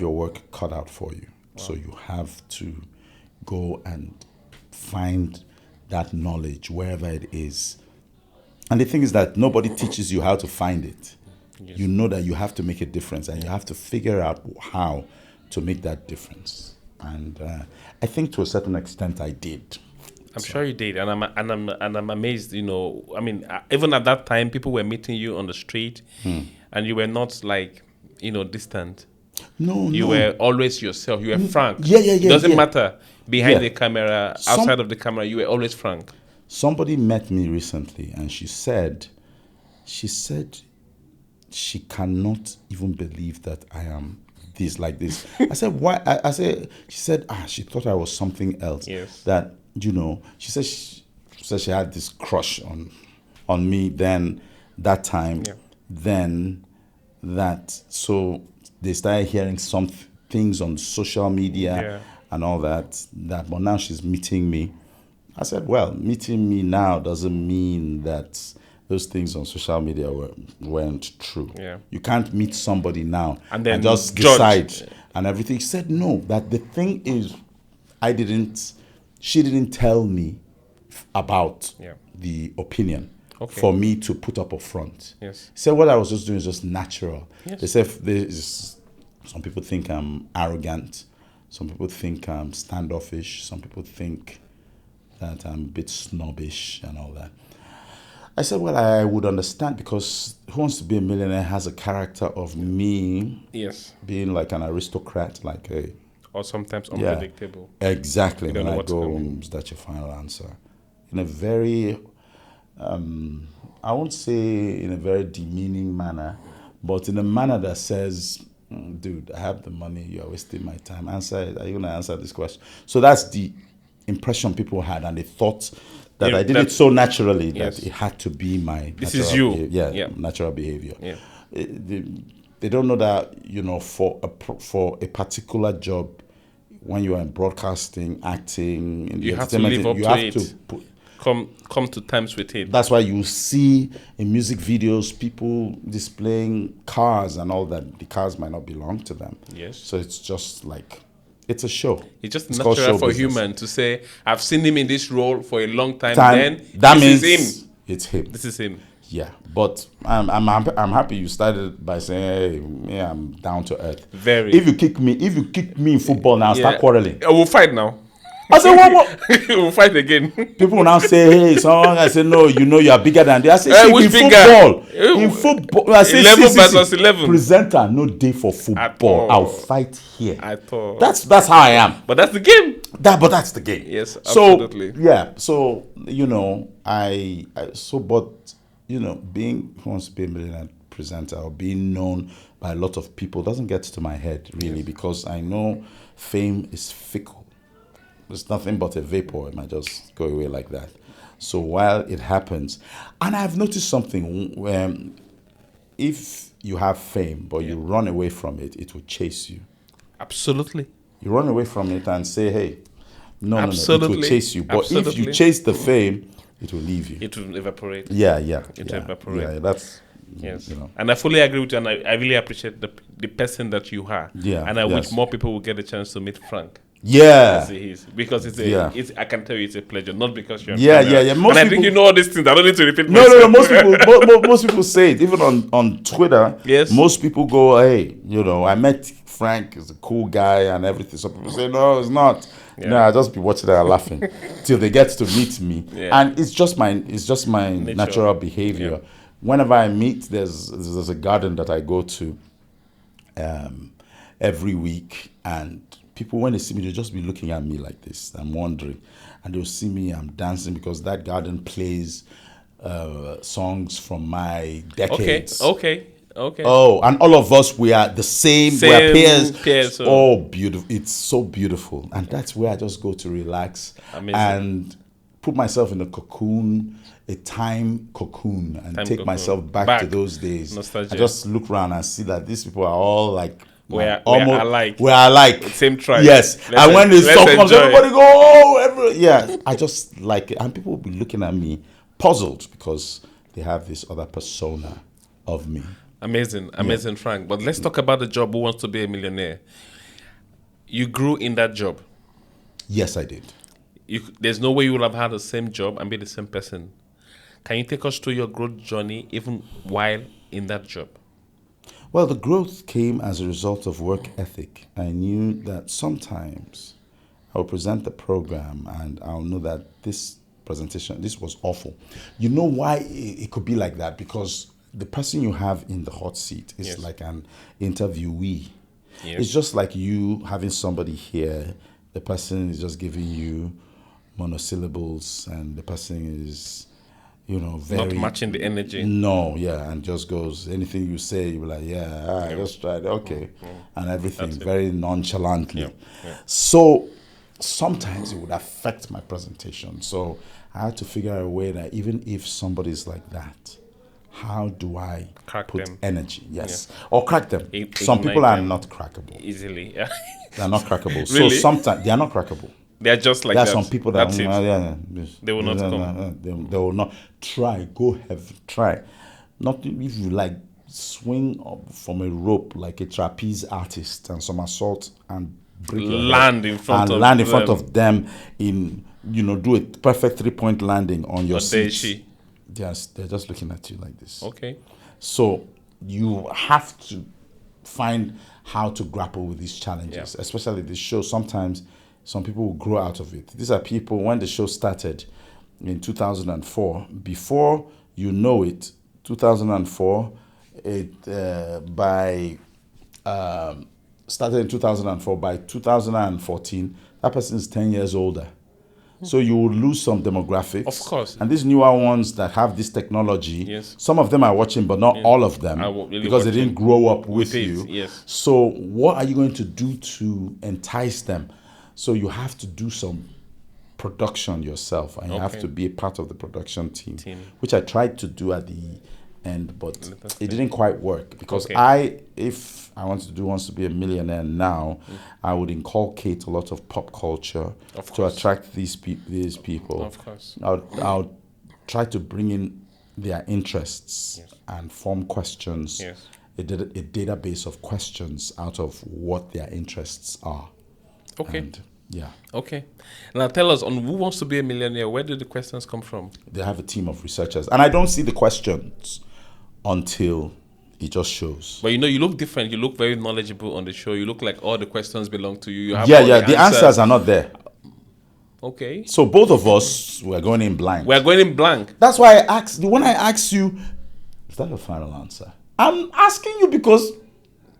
your work cut out for you. Wow. So you have to go and find that knowledge wherever it is. And the thing is that nobody teaches you how to find it. Yes. You know that you have to make a difference, and you have to figure out how to make that difference. And I think to a certain extent I did. I'm sure you did, and I'm amazed. Even at that time, people were meeting you on the street, and you were not distant. No, you were always yourself. You were frank. Yeah. It doesn't matter behind the camera, outside of the camera. You were always frank. Somebody met me recently, and she said she cannot even believe that I am this like this. I said, why? She said, she thought I was something else. Yes. That, she said she had this crush on me then, that time. Yeah. Then so they started hearing some things on social media and all that, but now she's meeting me. I said, well, meeting me now doesn't mean that those things on social media weren't true. Yeah. You can't meet somebody now and then just decide and everything. She said, no, that the thing is, she didn't tell me about the opinion for me to put up a front. Yes. She said, what I was just doing is just natural. Yes. They said, some people think I'm arrogant. Some people think I'm standoffish. Some people think that I'm a bit snobbish and all that. I said, well, I would understand, because Who Wants to Be a Millionaire has a character of me being like an aristocrat, like or sometimes unpredictable. Yeah, exactly. When I go, is that your final answer? In a very, I won't say in a very demeaning manner, but in a manner that says, dude, I have the money, you are wasting my time. Answer it. Are you going to answer this question? So that's the impression people had, and they thought that I did it so naturally that it had to be my natural behavior. Natural behavior. Yeah. They don't know that, for a particular job, when you are in broadcasting, acting, in the entertainment, you have to come to terms with it. That's why you see in music videos people displaying cars and all that. The cars might not belong to them. Yes. So it's just like, it's a show. It's just natural for human to say, I've seen him in this role for a long time. Then that means is him. It's him. This is him. Yeah, but I'm happy you started by saying, hey, yeah, I'm down to earth. Very. If you kick me in football now, start quarreling. We'll fight now. I said, what? We'll fight again. People will now say, hey, someone. I say, no, you are bigger than they. I say, see, which in bigger? football. In football. I say, 11 versus 11. Presenter, no day for football. I'll fight here. At all. That's how I am. But that's the game. But that's the game. Yes, absolutely. So, yeah. So, being who wants to be a millionaire presenter or being known by a lot of people doesn't get to my head, really, because I know fame is fickle. It's nothing but a vapor. It might just go away like that. So while it happens, and I've noticed something, if you have fame but you run away from it, it will chase you. Absolutely. You run away from it and say, hey, no, it will chase you. But if you chase the fame, it will leave you. It will evaporate. Yeah. It will evaporate. Yeah, that's... Yes, and I fully agree with you, and I really appreciate the person that you are. Yeah, and I wish more people will get a chance to meet Frank. Yeah, as he is, because I can tell you it's a pleasure, not because you're. Yeah. Most I think you know all these things. I don't need to repeat. No. Most people say it, even on Twitter. Yes, most people go, hey, I met Frank. He's a cool guy and everything. Some people say, no, it's not. Yeah. No, I just be watching that and laughing till they get to meet me, and it's just my natural behavior. Yeah. Whenever I meet, there's a garden that I go to every week, and people, when they see me, they'll just be looking at me like this. I'm wondering, and they'll see me, I'm dancing, because that garden plays songs from my decades. Okay. Oh, and all of us, we are the same. We are peers. Oh, beautiful! It's so beautiful, and that's where I just go to relax. Amazing. And put myself in a cocoon. A time cocoon, and take myself back to those days. Nostalgia. I just look around and see that these people are all like we're alike. Same tribe. Yes. And when the song comes, everybody go, I just like it. And people will be looking at me puzzled because they have this other persona of me. Amazing, Frank. But let's talk about the job. Who Wants to Be a Millionaire? You grew in that job. Yes, I did. There's no way you would have had the same job and be the same person. Can you take us through your growth journey even while in that job? Well, the growth came as a result of work ethic. I knew that sometimes I'll present the program and I'll know that this was awful. You know why it could be like that? Because the person you have in the hot seat is like an interviewee. Yes. It's just like you having somebody here. The person is just giving you monosyllables, and the person is... very... Not matching the energy. No, and just goes, anything you say, you're like, I just tried, okay. And everything, very nonchalantly. Yeah. So, sometimes it would affect my presentation. So, I had to figure out a way that even if somebody's like that, how do I put them energy? Yes. Yeah. Or crack them. Some people are not crackable. Easily, yeah. They're not crackable. Really? So, sometimes they are not crackable. They're just like that. There are some people that they will not come. They will not try. Try. Not if you like swing up from a rope like a trapeze artist and somersault and land in front of them in do a perfect 3-point landing on your seat. Yes, they're just looking at you like this. Okay. So you have to find how to grapple with these challenges, especially this show. Sometimes some people will grow out of it. These are people, when the show started in 2004, before you know it, 2004, started in 2004. By 2014, that person is 10 years older. So you will lose some demographics. Of course. And these newer ones that have this technology, some of them are watching, but not all of them, because they didn't grow up with you. Yes. So what are you going to do to entice them? So you have to do some production yourself, and you have to be a part of the production team, which I tried to do at the end, but it didn't quite work, because if I wanted to do Wants to Be a Millionaire now, I would inculcate a lot of pop culture to attract these people. Of course. I'll try to bring in their interests and form questions, a database of questions out of what their interests are. Okay. And, okay. Now tell us, on Who Wants to Be a Millionaire, where did the questions come from? They have a team of researchers, and I don't see the questions until it just shows. But you look different. You look very knowledgeable on the show. You look like all the questions belong to you. You have the answers are not there. Okay. So both of us were going in blind. We're going in blank. That's why I asked, when I asked you, is that your final answer? I'm asking you because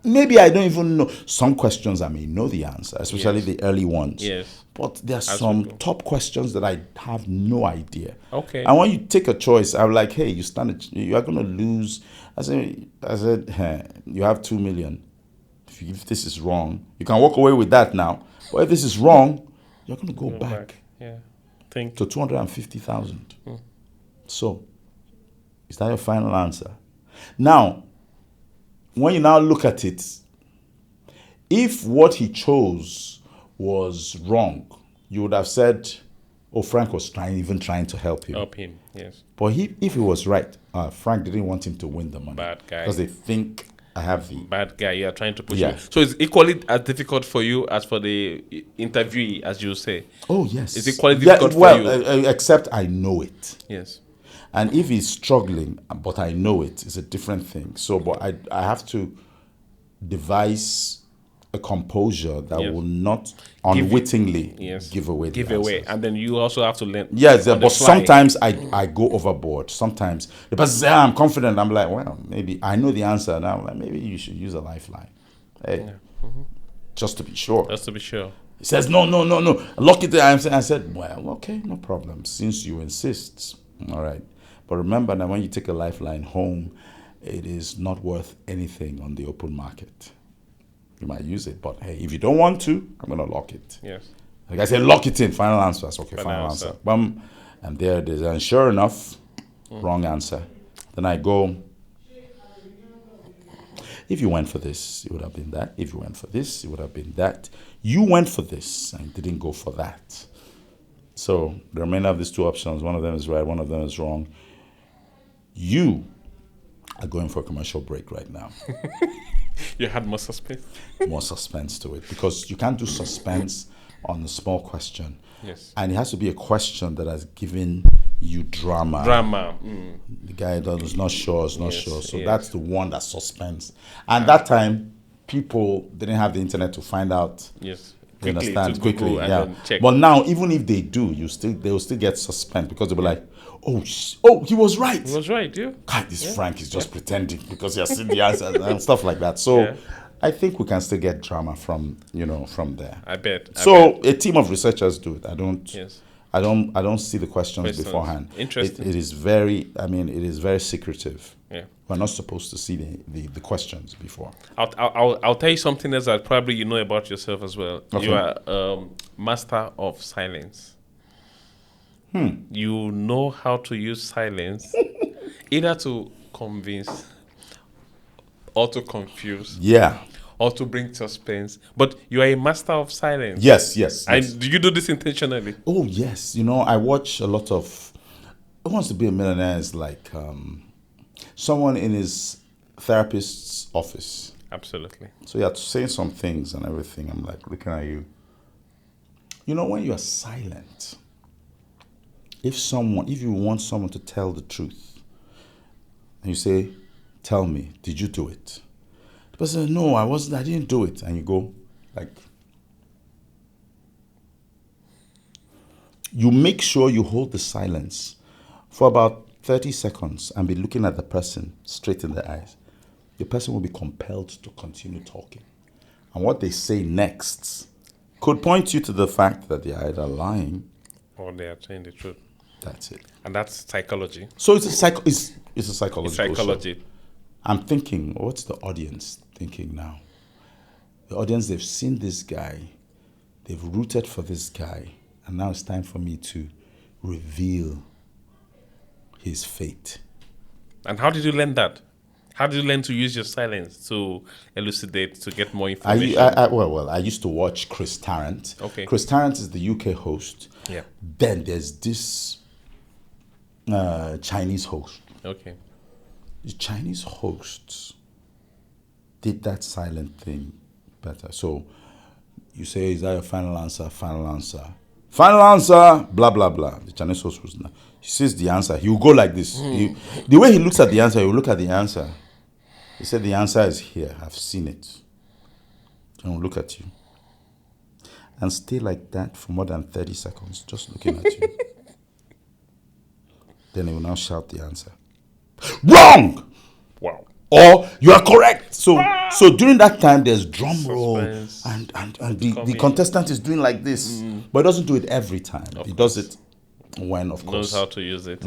maybe I don't even know. Some questions I may know the answer, especially Yes. the early ones. Yes. But there are As we some go. top questions that I have no idea. Okay. And when you take a choice, I'm like, hey, you are going to lose. I said, hey, you have 2 million. If this is wrong, you can walk away with that now. But if this is wrong, you're going to go back Yeah. Think. to 250,000. So, is that your final answer? Now, when you now look at it, if what he chose was wrong, you would have said, oh, Frank was even trying to help him. Help him. Yes. But if he was right, Frank didn't want him to win the money. Bad guy. Because they think I have the... Bad guy. You are trying to push Yeah. him. So it's equally as difficult for you as for the interviewee, as you say. Oh, yes. It's equally difficult for you. Except I know it. Yes. And if he's struggling, but I know it, it's a different thing. So, but I have to devise a composure that Yes. will not unwittingly Yes. give away the Give away. answers. And then you also have to learn. Yes, on the but fly. sometimes I go overboard. Sometimes the person says, I'm confident. I'm like, well, maybe I know the answer. Now, like, maybe you should use a lifeline. Hey, just to be sure. Just to be sure. He says, no. Lock it there. I said, well, okay, no problem. Since you insist. All right. But remember that when you take a lifeline home, it is not worth anything on the open market. You might use it, but hey, if you don't want to, I'm going to lock it. Yes. Like I said, lock it in. Final answer. That's okay, Final final answer. answer. Bum. And there it is. And sure enough, wrong answer. Then I go, if you went for this, it would have been that. If you went for this, it would have been that. You went for this and didn't go for that. So the remainder of these two options, one of them is right, one of them is wrong. You are going for a commercial break right now. You had more suspense. More suspense to it, because you can't do suspense on a small question. Yes. And it has to be a question that has given you drama. Drama. The guy that is not sure, is not Yes, sure. So yes. that's the one that suspense. And that time, people didn't have the internet to find out. Yes. You Quickly, understand? to Quickly, Google and yeah. then check. But now, even if they do, they will still get suspense, because they'll be like, oh, he was right. He was right, yeah. God, this Frank is just pretending because he has seen the answer and stuff like that. So Yeah. I think we can still get drama from there. I bet. So a team of researchers do it. I don't. Yes. I don't see the questions Questions. beforehand. Interesting. It is very. I mean, it is very secretive. Yeah. We're not supposed to see the questions before. I'll tell you something else that probably you know about yourself as well. Okay. You are master of silence. You know how to use silence either to convince or to confuse Yeah. or to bring suspense. But you are a master of silence. Yes. And do you do this intentionally? Oh yes. I watch a lot of. Who Wants to Be a Millionaire is like someone in his therapist's office. Absolutely. So you're saying some things and everything. I'm like looking at you. When you are silent, if you want someone to tell the truth, and you say, tell me, did you do it? The person says, no, I didn't do it. And you go, like, you make sure you hold the silence for about 30 seconds and be looking at the person straight in the eyes. The person will be compelled to continue talking. And what they say next could point you to the fact that they are either lying. Or they are saying the truth. That's it. And that's psychology. So it's a psychological It's psychology. show. I'm thinking, what's the audience thinking now? The audience, they've seen this guy, they've rooted for this guy, and now it's time for me to reveal his fate. And how did you learn that? How did you learn to use your silence to elucidate, to get more information? I used to watch Chris Tarrant. Okay. Chris Tarrant is the UK host. Yeah. Then there's this Chinese host. Okay. The Chinese hosts did that silent thing better. So you say, is that your final answer? Final answer. Final answer, blah, blah, blah. The Chinese host was not. He says the answer. He will go like this. The way he looks at the answer, he will look at the answer. He said, the answer is here. I've seen it. And will look at you. and stay like that for more than 30 seconds, just looking at you. Then he will now shout the answer. Wrong! Wow. Or you are correct. So during that time, there's drum roll, Suspense. and the contestant is doing like this, but he doesn't do it every time. He does it when, of Knows course. how to use it.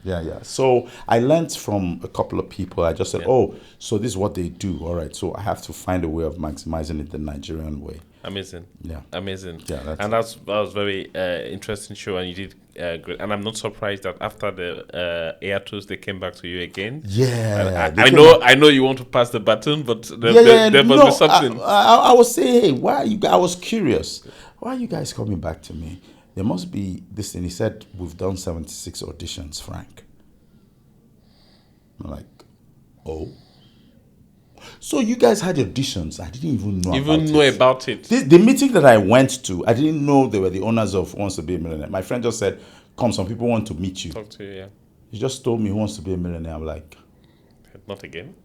Yeah. So I learned from a couple of people. I just said, oh, so this is what they do. All right. So I have to find a way of maximizing it the Nigerian way. Amazing. Yeah. Amazing. Yeah, that was very interesting show, and you did great. And I'm not surprised that after the air tours, they came back to you again. Yeah. I know you want to pass the baton, but there must be something. I was saying, hey, why are you guys? I was curious. Why are you guys coming back to me? There must be this thing. He said, we've done 76 auditions, Frank. I'm like, oh. So you guys had auditions. I didn't even know about it. The meeting that I went to, I didn't know they were the owners of Who Wants to Be a Millionaire. My friend just said, come, some people want to meet you. Talk to you, yeah. He just told me Who Wants to Be a Millionaire. I'm like, not again.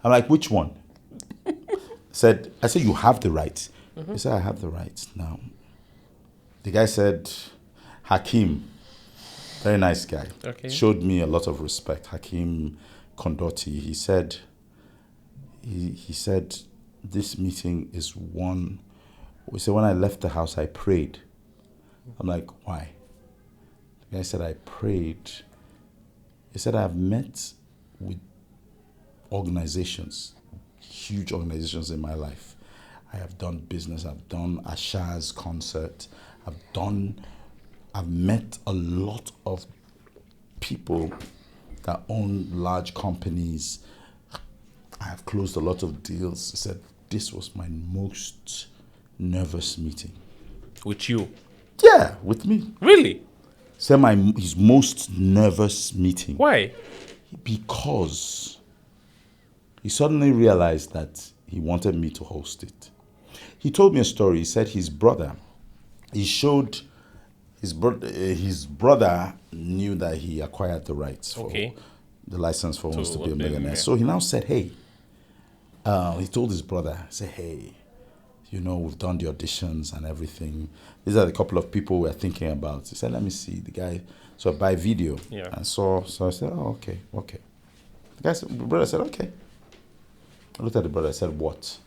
I'm like, which one? I said, you have the right. He said, I have the right. Now, the guy said, Hakeem, very nice guy. Okay. Showed me a lot of respect. Hakeem Kondoti. He said, he said, this meeting is one. We said, when I left the house, I prayed. I'm like, why? The guy said, I prayed. He said, I have met with organizations, huge organizations in my life. I have done business. I've done Asha's concert. I've met a lot of people that own large companies. I have closed a lot of deals. He said, this was my most nervous meeting. With you? Yeah, with me. Really? Said his most nervous meeting. Why? Because he suddenly realized that he wanted me to host it. He told me a story. He said his brother knew that he acquired the rights for the license for Who Wants to Be a Millionaire. So he now said, hey, he told his brother, say, hey, we've done the auditions and everything. These are the couple of people we're thinking about. He said, let me see the guy. So I buy video and so I said, oh, okay. The brother said, okay. I looked at the brother, I said, what?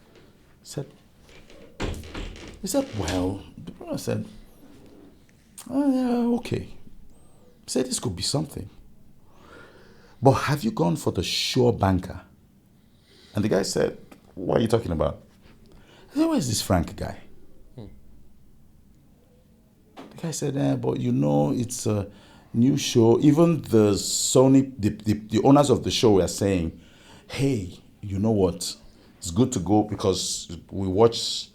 He said, well, the brother said, oh, yeah, okay. He said, this could be something. But have you gone for the sure banker? And the guy said, what are you talking about? I said, where's this Frank guy? The guy said, but it's a new show. Even the Sony, the owners of the show were saying, hey, you know what? It's good to go because we watched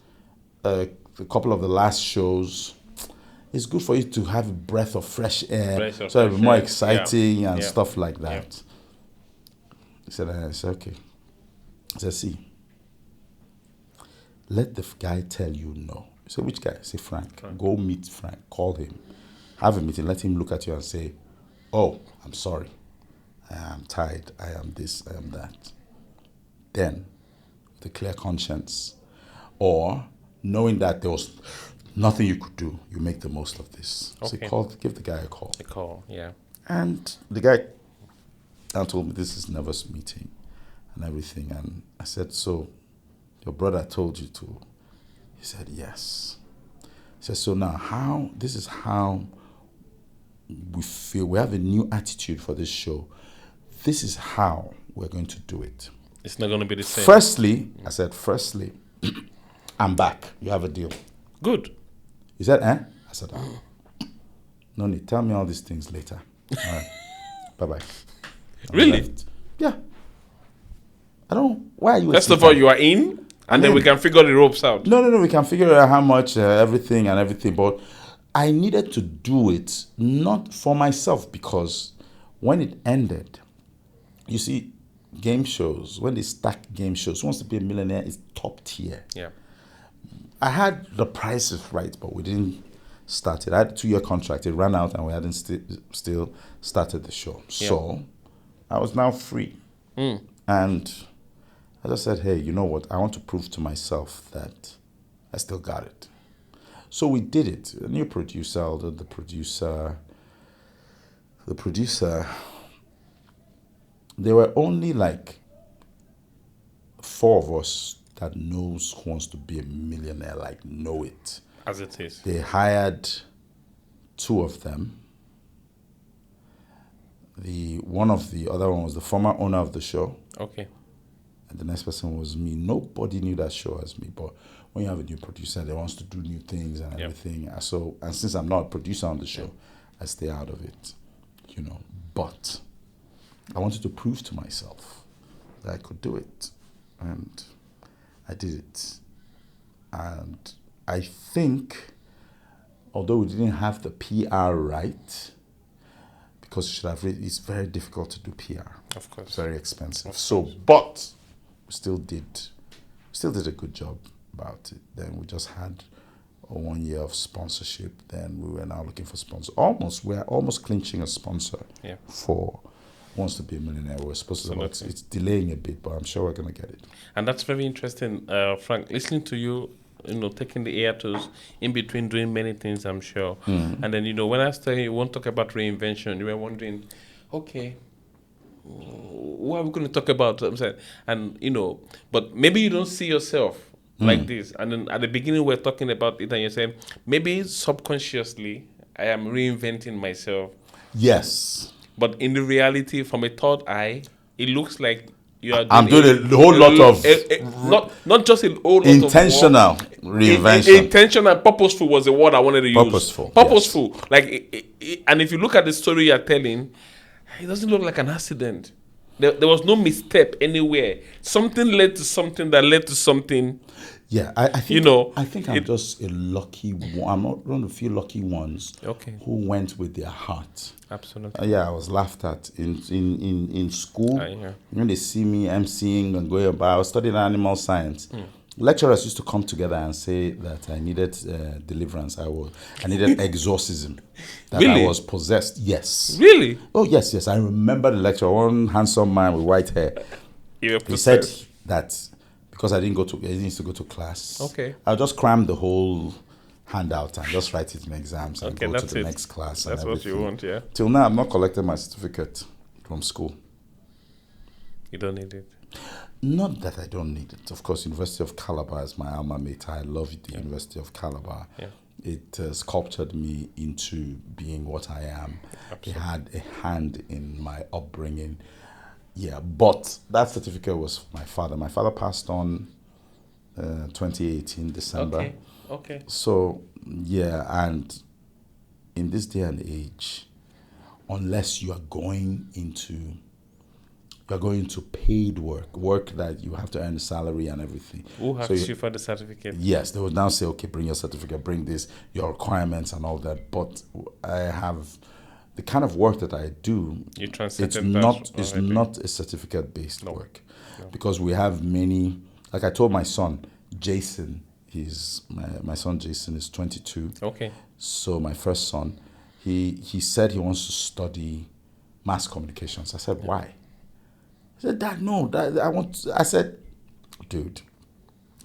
a couple of the last shows. It's good for you to have a breath of fresh air, so it'll be more exciting and stuff like that. He said, okay. I said, see, let the guy tell you no. He said, which guy? I said, Frank. Go meet Frank. Call him. Have a meeting. Let him look at you and say, oh, I'm sorry. I am tired. I am this. I am that. Then, with a clear conscience, or knowing that there was nothing you could do, you make the most of this. Okay. So give the guy a call. A call, yeah. And the guy now told me this is nervous meeting and everything. And I said, so your brother told you to? He said, yes. He said, so now this is how we feel. We have a new attitude for this show. This is how we're going to do it. It's not going to be the same. Firstly, I'm back. You have a deal. Good. He said, I said, no need. Tell me all these things later. All right. Bye-bye. Really? Yeah. I don't know. Why are you First of all, you are in, and then we can figure the ropes out. No. We can figure out how much, everything. But I needed to do it, not for myself, because when it ended, you see, game shows, when they stack game shows, Who Wants to Be a Millionaire is top tier. Yeah. I had the prices right, but we didn't start it. I had a 2-year contract. It ran out and we hadn't still started the show. Yeah. So I was now free. And I just said, hey, you know what? I want to prove to myself that I still got it. So we did it. A new producer, although the producer, there were only like 4 of us that knows who wants to be a millionaire, like know it. As it is. They hired 2 of them. One of the other one was the former owner of the show. Okay. And the next person was me. Nobody knew that show as me, but when you have a new producer that wants to do new things and everything, and since I'm not a producer on the show, I stay out of it, But I wanted to prove to myself that I could do it, and I did it. And I think, although we didn't have the PR right, because it's very difficult to do PR. Of course. It's very expensive. But we still did a good job about it. Then we just had 1 year of sponsorship. Then we were now looking for sponsors. We're almost clinching a sponsor for Wants to Be a Millionaire. We're supposed to, it's delaying a bit, but I'm sure we're going to get it. And that's very interesting, Frank. Listening to you, taking the hiatus in between doing many things, I'm sure. And then, when I say you want to talk about reinvention, you were wondering, okay, what are we going to talk about? I'm saying, and, but maybe you don't see yourself like this. And then at the beginning, we're talking about it, and you're saying, maybe subconsciously, I am reinventing myself. Yes. But in the reality, from a third eye, it looks like you are I'm doing a whole lot of not just a whole lot intentional of reinvention. Intentional and purposeful was the word I wanted to use. Purposeful. Yes. Like, and if you look at the story you're telling, it doesn't look like an accident. There was no misstep anywhere. Something led to something that led to something. Yeah, I think I think I'm just a lucky one. I'm not one of the few lucky ones who went with their heart. Absolutely. I was laughed at in school. When they see me emceeing and going about, I was studying animal science. Lecturers used to come together and say that I needed deliverance. I needed exorcism. That really? I was possessed. Yes. Really? Oh, yes. I remember the lecturer, one handsome man with white hair. He said that because I didn't used to go to class. Okay. I'll just cram the whole handout and just write it in exams and go to the next class. That's what you want, yeah? Till now, I've not collected my certificate from school. You don't need it? Not that I don't need it. Of course, University of Calabar is my alma mater. I love the University of Calabar. Yeah. It sculptured me into being what I am. Absolutely. It had a hand in my upbringing. Yeah, but that certificate was for my father. My father passed on 2018, December. Okay. So, and in this day and age, unless you are going into paid work that you have to earn a salary and everything. Who asked you for the certificate? Yes, they would now say, okay, bring your certificate, bring this, your requirements and all that. But I have the kind of work that I do. It's not a certificate-based work, because we have many. Like I told my son, Jason. My son Jason is 22. Okay. So my first son, he said he wants to study mass communications. I said, why? He said, Dad, no. I said, dude,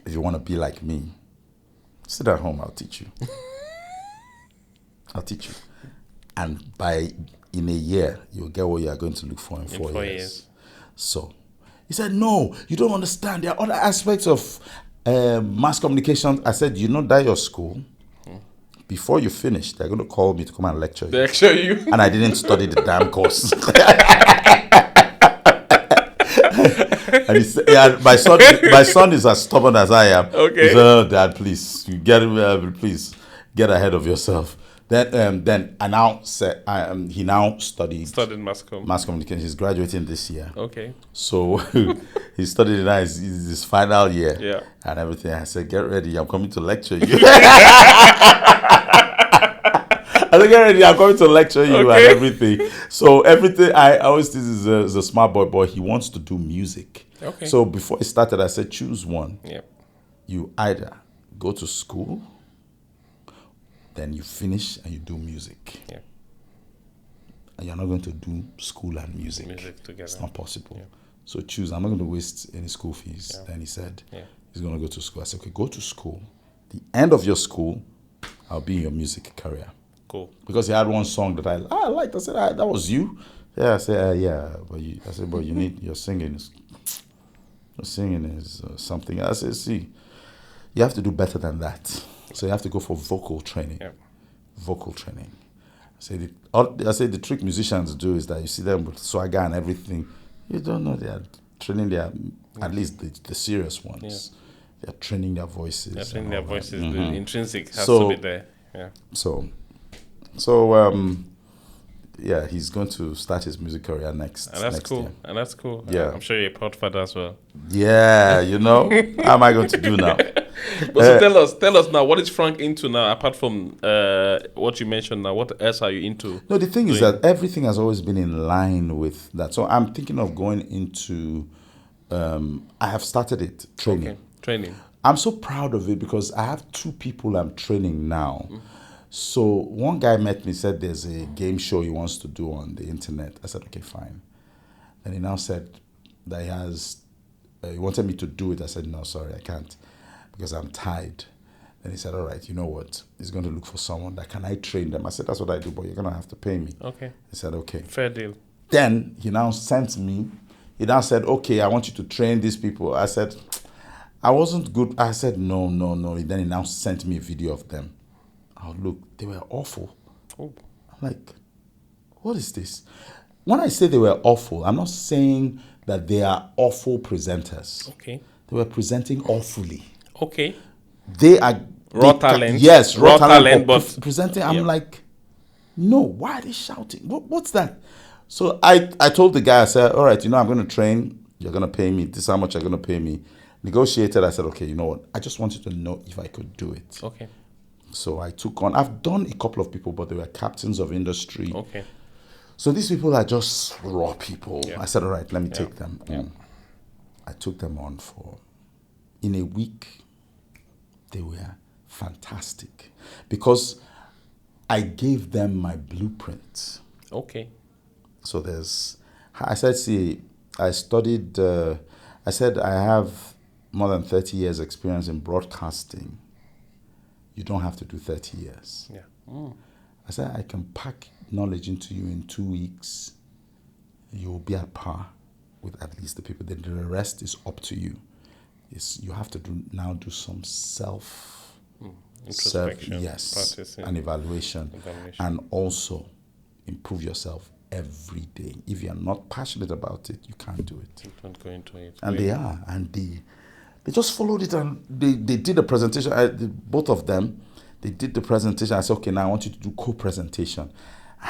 if you want to be like me, sit at home. I'll teach you. I'll teach you. And in a year, you'll get what you are going to look for in 4 years. So he said, no, you don't understand. There are other aspects of mass communication. I said, that your school, before you finish, they're going to call me to come and lecture you. Lecture you? And I didn't study the damn course. And he said, my son is as stubborn as I am. Okay. He said, oh, Dad, please, please get ahead of yourself. Then I now said he now studied mass communication. He's graduating this year. Okay. So he studied it now. It's his final year. Yeah. And everything. I said, get ready. I'm coming to lecture you. I said, get ready. I'm coming to lecture you and everything. So everything. I always think is a smart boy. He wants to do music. Okay. So before he started, I said, choose one. Yeah. You either go to school, then you finish and you do music. Yeah. And you're not going to do school and music together. It's not possible. Yeah. So choose. I'm not going to waste any school fees. Yeah. Then he said he's going to go to school. I said, okay, go to school. The end of your school, I'll be in your music career. Cool. Because he had one song that I liked. I said, that was you? Yeah, I said, yeah. But your singing is something. I said, see, you have to do better than that. So you have to go for vocal training. Yeah. Vocal training. I say the trick musicians do is that you see them with swagger and everything. You don't know they are training at least the serious ones. Yeah. They're training their voices. They're training their voices. Mm-hmm. The intrinsic has to be there. Yeah. Yeah, he's going to start his music career next. And that's next cool. year. And that's cool. Yeah. I'm sure you're a proud father as well. Yeah, how am I going to do now? But so tell us now, what is Frank into now, apart from what you mentioned now? What else are you into? No, the thing is that everything has always been in line with that. So I'm thinking of going into, I have started it, training. Okay. Training. I'm so proud of it because I have 2 people I'm training now. So one guy met me, said there's a game show he wants to do on the internet. I said, okay, fine. And he now said that he wanted me to do it. I said, no, sorry, I can't because I'm tired. Then he said, all right, you know what? He's going to look for someone that can I train them. I said, that's what I do, but you're going to have to pay me. Okay. He said, okay. Fair deal. Then he now sent me, he now said, okay, I want you to train these people. I said, I wasn't good. I said, no. Then he now sent me a video of them. Oh, look, they were awful. Oh. I'm like, what is this? When I say they were awful, I'm not saying that they are awful presenters. Okay. They were presenting awfully. Okay. They are Raw talent. Yes, raw talent, but presenting. I'm like, no, why are they shouting? What's that? So I told the guy, I said, all right, I'm going to train. You're going to pay me. This is how much you're going to pay me. Negotiated. I said, okay, you know what? I just wanted to know if I could do it. Okay. So I took on. I've done a couple of people, but they were captains of industry. Okay. So these people are just raw people. Yeah. I said, all right, let me take them on. Yeah. I took them on in a week, they were fantastic because I gave them my blueprint. Okay. So I said I have more than 30 years experience in broadcasting. You don't have to do 30 years. Yeah. Mm. I said, I can pack knowledge into you in 2 weeks. You'll be at par with at least the people. Then the rest is up to you. You have to do some introspection, yes, and evaluation, and also improve yourself every day. If you're not passionate about it, you can't do it. You don't go into it. And they are, and they just followed it, and they did the presentation. Both of them, they did the presentation. I said, okay, now I want you to do co-presentation,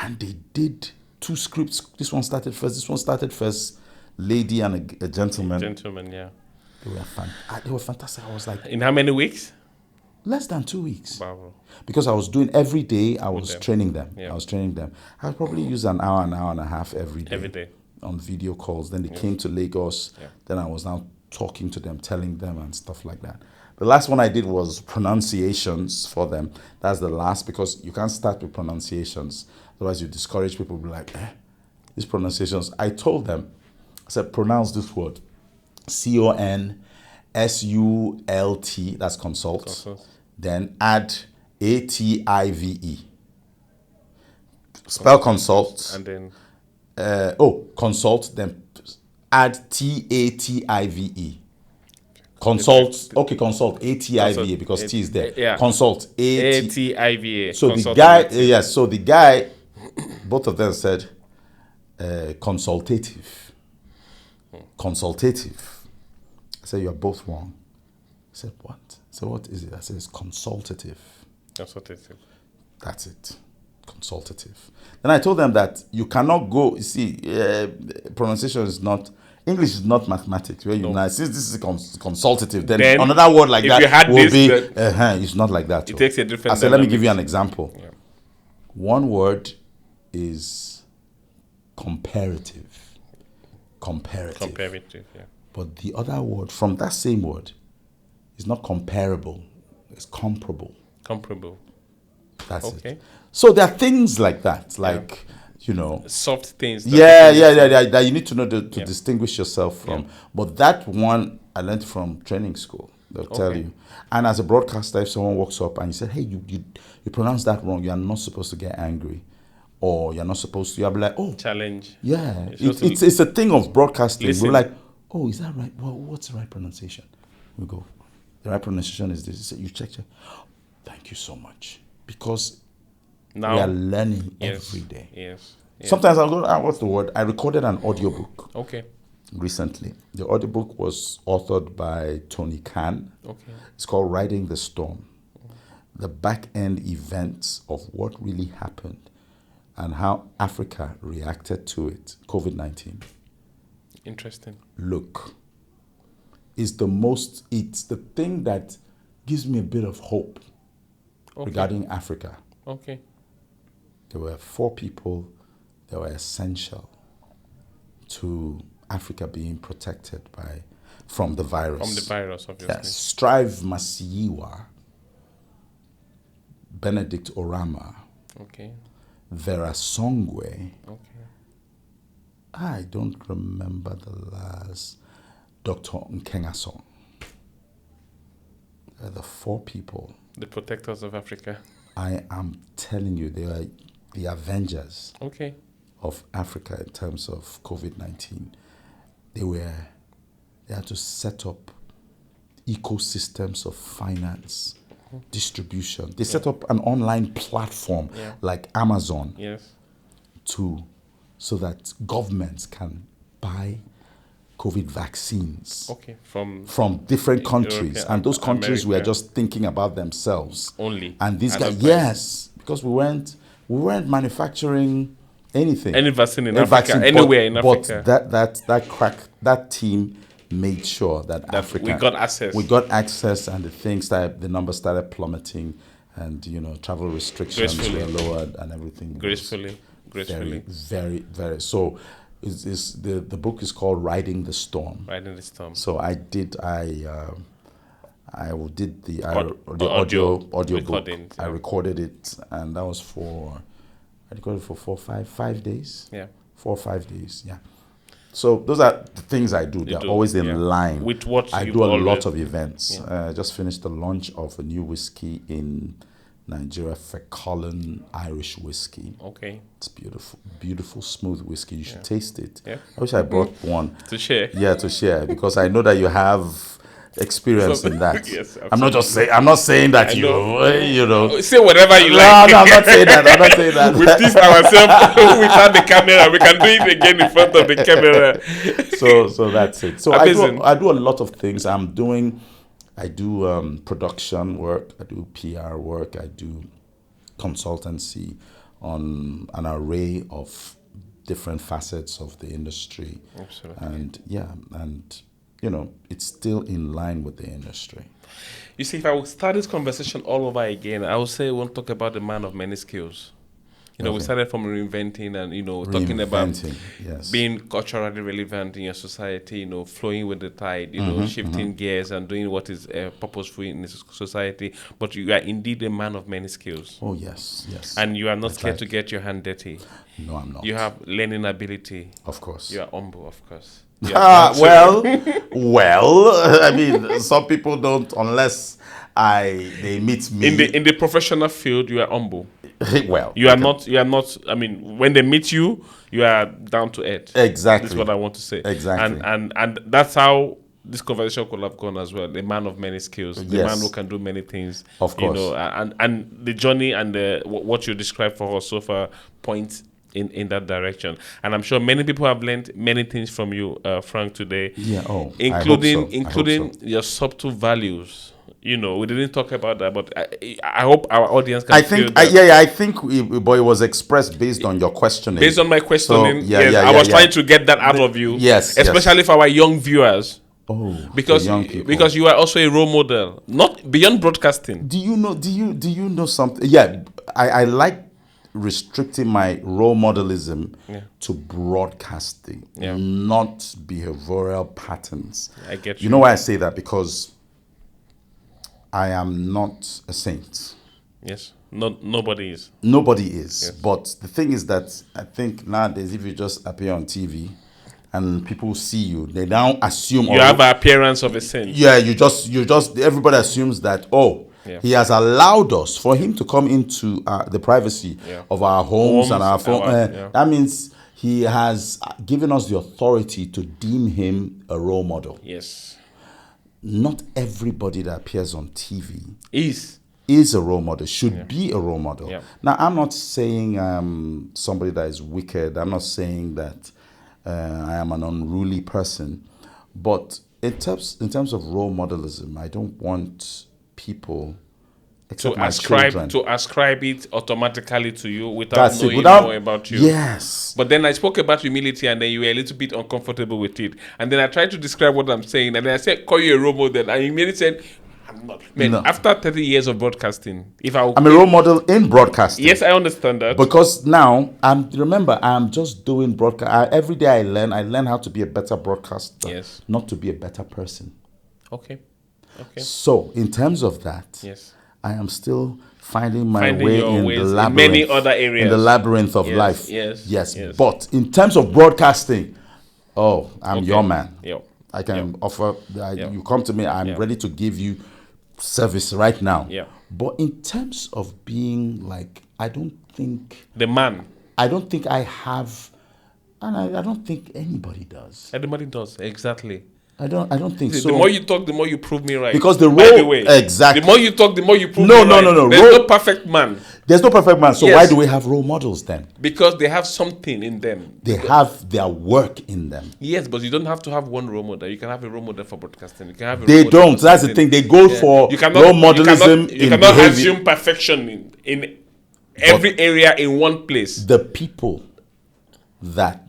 and they did 2 scripts. This one started first. Lady and a gentleman. Gentleman, yeah. They were fantastic. I was like, in how many weeks? Less than 2 weeks. Wow. Because I was doing every day, I was training them. Yeah. I was training them. I would probably use an hour and a half every day. Every day. On video calls. Then they came to Lagos. Yeah. Then I was now talking to them, telling them and stuff like that. The last one I did was pronunciations for them. That's the last, because you can't start with pronunciations. Otherwise you discourage people, be like, these pronunciations. I told them, I said, pronounce this word. CONSULT, that's consult. Then add ATIVE. Spell consult. And then consult, then add TATIVE. Consult. Okay, consult ATIVE because T is there. Yeah. Consult ATIVE. So the guy, so the guy, both of them said consultative. Consultative. I said, you're both wrong. I said, what? I said, what is it? I said, it's consultative. Consultative. That's it. Consultative. Then I told them that you cannot go, you see, pronunciation is not, English is not mathematics. Where you know, since this is consultative, then another word like that will be, it's not like that. It takes a different I said, let me give you an example. Yeah. One word is comparative. Comparative, yeah. But the other word from that same word is not comparable, it's comparable. Comparable. That's it. So there are things like that, like, soft things. That you need to know to distinguish yourself from. But that one I learned from training school. They'll tell Okay. you. And as a broadcaster, if someone walks up and you say, hey, you pronounce that wrong, you are not supposed to get angry. Or you're not supposed to, you'll be like, oh, Challenge. yeah. You're supposed to It's a thing of broadcasting. We're listen. like, oh, is that right? Well, what's the right pronunciation? We go, the right pronunciation is this. You check. Thank you so much. Because Now, we are learning yes, every day. Yes. Yes. Sometimes I'll go, what's the word? I recorded an audiobook Okay. recently. The audiobook was authored by Tony Khan. Okay. It's called Riding the Storm. The back end events of what really happened and how Africa reacted to it, COVID-19. Interesting. Look, it's the thing that gives me a bit of hope regarding Africa. Okay. There were 4 people that were essential to Africa being protected from the virus. From the virus, obviously. Yes. Strive Masiyiwa, Benedict Orama, Okay. Vera Songwe. Okay. I don't remember the last. Dr. Nkengasong. They're the 4 people. The protectors of Africa. I am telling you, they are the Avengers Okay. of Africa in terms of COVID-19. They had to set up ecosystems of finance, distribution. They set up an online platform like Amazon Yes. so that governments can buy COVID vaccines Okay. From different countries. Europe, And those countries were America. just thinking about themselves. Only. And these At guys, that point. yes, because we weren't manufacturing anything. Any vaccine in A Africa, vaccine, anywhere in Africa. But that team made sure that Africa we got access. We got access, and the numbers started plummeting, and travel restrictions Gracefully. were lowered, and everything. Gracefully. Very, very, very. So, the book is called Riding the Storm. Riding the Storm. So I did the Audio audio book. recording, I yeah. recorded it, and that was I recorded it for 5 days. Yeah. 4 or 5 days. Yeah. So those are the things I do. They're do, always in yeah. line. With what I you do a always- lot of events. Yeah. I just finished the launch of a new whiskey in Nigeria, Fecolin Irish whiskey. Okay. It's beautiful, beautiful, smooth whiskey. You should taste it. Yeah. I wish I brought one. To share. Yeah, to share, because I know that you have experience in that. Yes, I'm not saying that know. Say whatever you No, like. no, I'm not saying that. I'm not saying that. We tease ourselves without the camera. We can do it again in front of the camera. So that's it. So Amazing. I do a lot of things. I do production work. I do PR work. I do consultancy on an array of different facets of the industry. Absolutely. And it's still in line with the industry. You see, if I would start this conversation all over again, I would say we want to talk about the man of many skills. We Okay. started from reinventing and, talking about Reinventing, yes. being culturally relevant in your society, flowing with the tide, shifting gears and doing what is purposeful in this society. But you are indeed a man of many skills. Oh, yes, yes. And you are not It's scared like- to get your hand dirty. No, I'm not. You have learning ability. Of course. You are humble, of course. You are Well, I mean, some people don't unless they meet me. in the professional field, you are humble. Well, You are okay. not. I mean, when they meet you, you are down to earth. Exactly. That's what I want to say. Exactly. And that's how this conversation could have gone as well. A man of many skills, the Yes. man who can do many things. Of course. And the journey and what you described for us so far points in that direction. And I'm sure many people have learned many things from you, Frank, today. Yeah. Oh, including your subtle values. We didn't talk about that, but I hope our audience can feel that. I think, but it was expressed based on your questioning. Based on my questioning, So, I was trying to get that out of you. Yes, especially for our young viewers, Oh, because the young people. because you are also a role model, not beyond broadcasting. Do you know something? Yeah, I like restricting my role modelism to broadcasting, not behavioral patterns. I get You you. know why I say that? Because I am not a saint. Yes, nobody is. Nobody is. Yes. But the thing is that I think nowadays, if you just appear on TV and people see you, they now assume You have an appearance of a saint. yeah, you just everybody assumes that he has allowed us for him to come into the privacy of our homes and our phone. That means he has given us the authority to deem him a role model. Yes. Not everybody that appears on TV is a role model, should be a role model. Yeah. Now, I'm not saying somebody that is wicked. I'm not saying that I am an unruly person. But in terms of role modelism, I don't want people except my children to ascribe it automatically to you without knowing more about you. Yes. But then I spoke about humility, and then you were a little bit uncomfortable with it. And then I tried to describe what I'm saying, and then I said, call you a role model. And you immediately said, I'm not. Man, after 30 years of broadcasting, I'm a role model in broadcasting. Yes, I understand that. Because now, I'm just doing broadcast. Every day I learn how to be a better broadcaster, not to be a better person. Okay. So, in terms of that, I am still finding my way in the labyrinth, in many other areas. In the labyrinth of life. Yes. But in terms of broadcasting, I'm your man. I can offer, you come to me, I'm ready to give you service right now. But in terms of being like, I don't think I have, and I don't think anybody does. Everybody does, exactly. I don't think so. The more you talk, the more you prove me right. Because the the more you talk, the more you prove me right. No. There's no perfect man. There's no perfect man. So why do we have role models then? Because they have something in them. They have their work in them. Yes, but you don't have to have one role model. You can have a role model for broadcasting. You can have they don't. That's the thing. They go for role modelism. You cannot assume perfection in every area in one place. The people that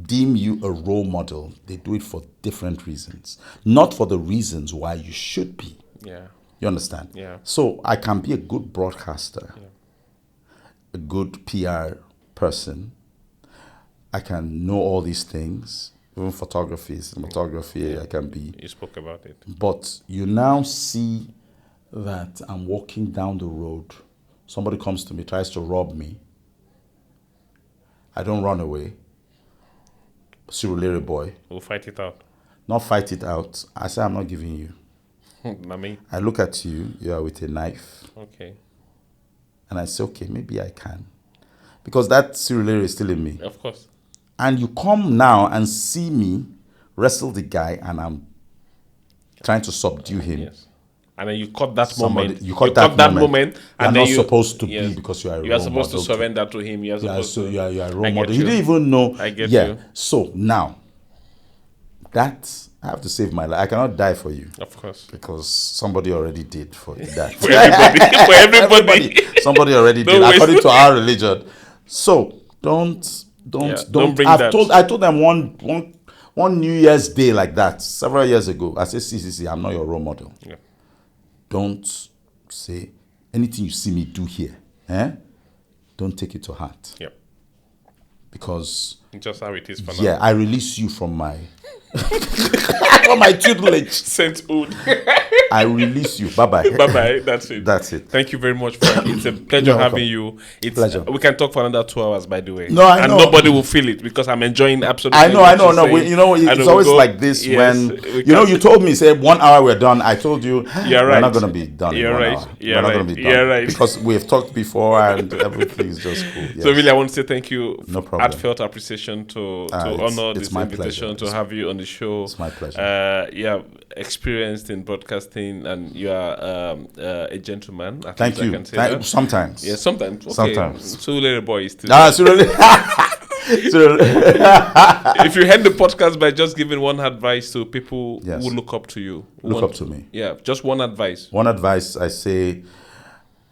deem you a role model, they do it for different reasons, not for the reasons why you should be. You understand? So I can be a good broadcaster, a good PR person. I can know all these things, even cinematography. I can be. You spoke about it. But you now see that I'm walking down the road. Somebody comes to me, tries to rob me. I don't run away. Surulere boy. We'll fight it out. Not fight it out. I say, I'm not giving you. I look at you, you are with a knife. Okay. And I say, okay, maybe I can. Because that Surulere is still in me. Of course. And you come now and see me wrestle the guy, and I'm trying to subdue him. Yes. And then you cut that moment. You cut that moment. And you're not supposed to be, because you are a role model. You are supposed to surrender to him. You are supposed to. You are a role model. You didn't even know. I get you. So now, that I have to save my life. I cannot die for you. Of course. Because somebody already did for that. for everybody. Somebody already did, according to our religion. So don't bring that. I told them one New Year's Day like that several years ago. I said, see, I'm not your role model. Don't say anything you see me do here. Don't take it to heart. Because just how it is for now. I release you from my from my tutelage. Sainthood. I release you. Bye-bye. Bye-bye. That's it. That's it. Thank you very much, Frank. It's a pleasure having you. It's pleasure. We can talk for another 2 hours, by the way. No, I know. And nobody will feel it because I'm enjoying absolutely. I know. No, it's always like this when you told me, say 1 hour we're done. I told you we're not going to be done. You're right. We're not going to be done. You're right. Because we've talked before and everything is just cool. Yes. So really, I want to say thank you. No problem. Heartfelt appreciation to honor this invitation to have you on the show. It's my pleasure. Experienced in broadcasting, and you are a gentleman. Thank you. I can say that. Sometimes. Yeah, sometimes. Okay. Sometimes. Surulere boy is still. If you end the podcast by just giving one advice to people who look up to you. Look up to me. Yeah, just one advice. One advice, I say,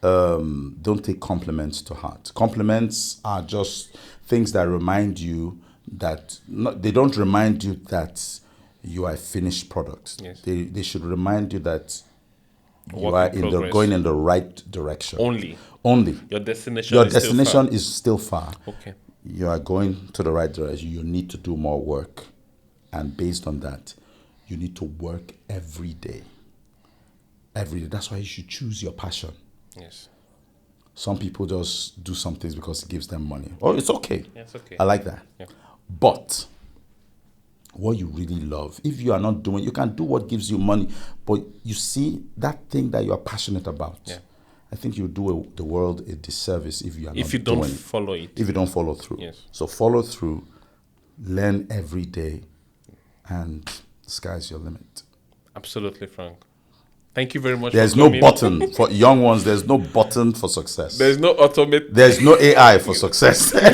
don't take compliments to heart. Compliments are just things that remind you that, they don't remind you that you are a finished product. Yes. They should remind you that you are going in the right direction. Only. Your destination is still far. Okay. You are going to the right direction. You need to do more work. And based on that, you need to work every day. Every day. That's why you should choose your passion. Yes. Some people just do some things because it gives them money. Oh, it's okay. Yes, okay. I like that. Yeah. But what you really love. If you are not doing, you can do what gives you money, but you see that thing that you are passionate about. Yeah. I think you do the world a disservice if you are If not you don't doing it. follow it. If you don't follow through. Yes. So follow through, learn every day, and the sky's your limit. Absolutely, Frank. Thank you very much. There's for no coming. button for young ones. There's no button for success. There's no automate. There's no AI for success. There's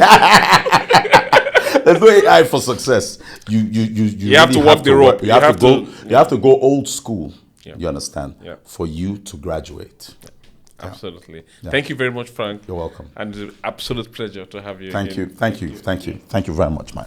no AI for success. You have really to walk the rope. You have to go old school. Yeah. You understand? Yeah. For you to graduate. Absolutely. Yeah. Thank you very much, Frank. You're welcome. And it's an absolute pleasure to have you. Thank you. Thank you very much, man.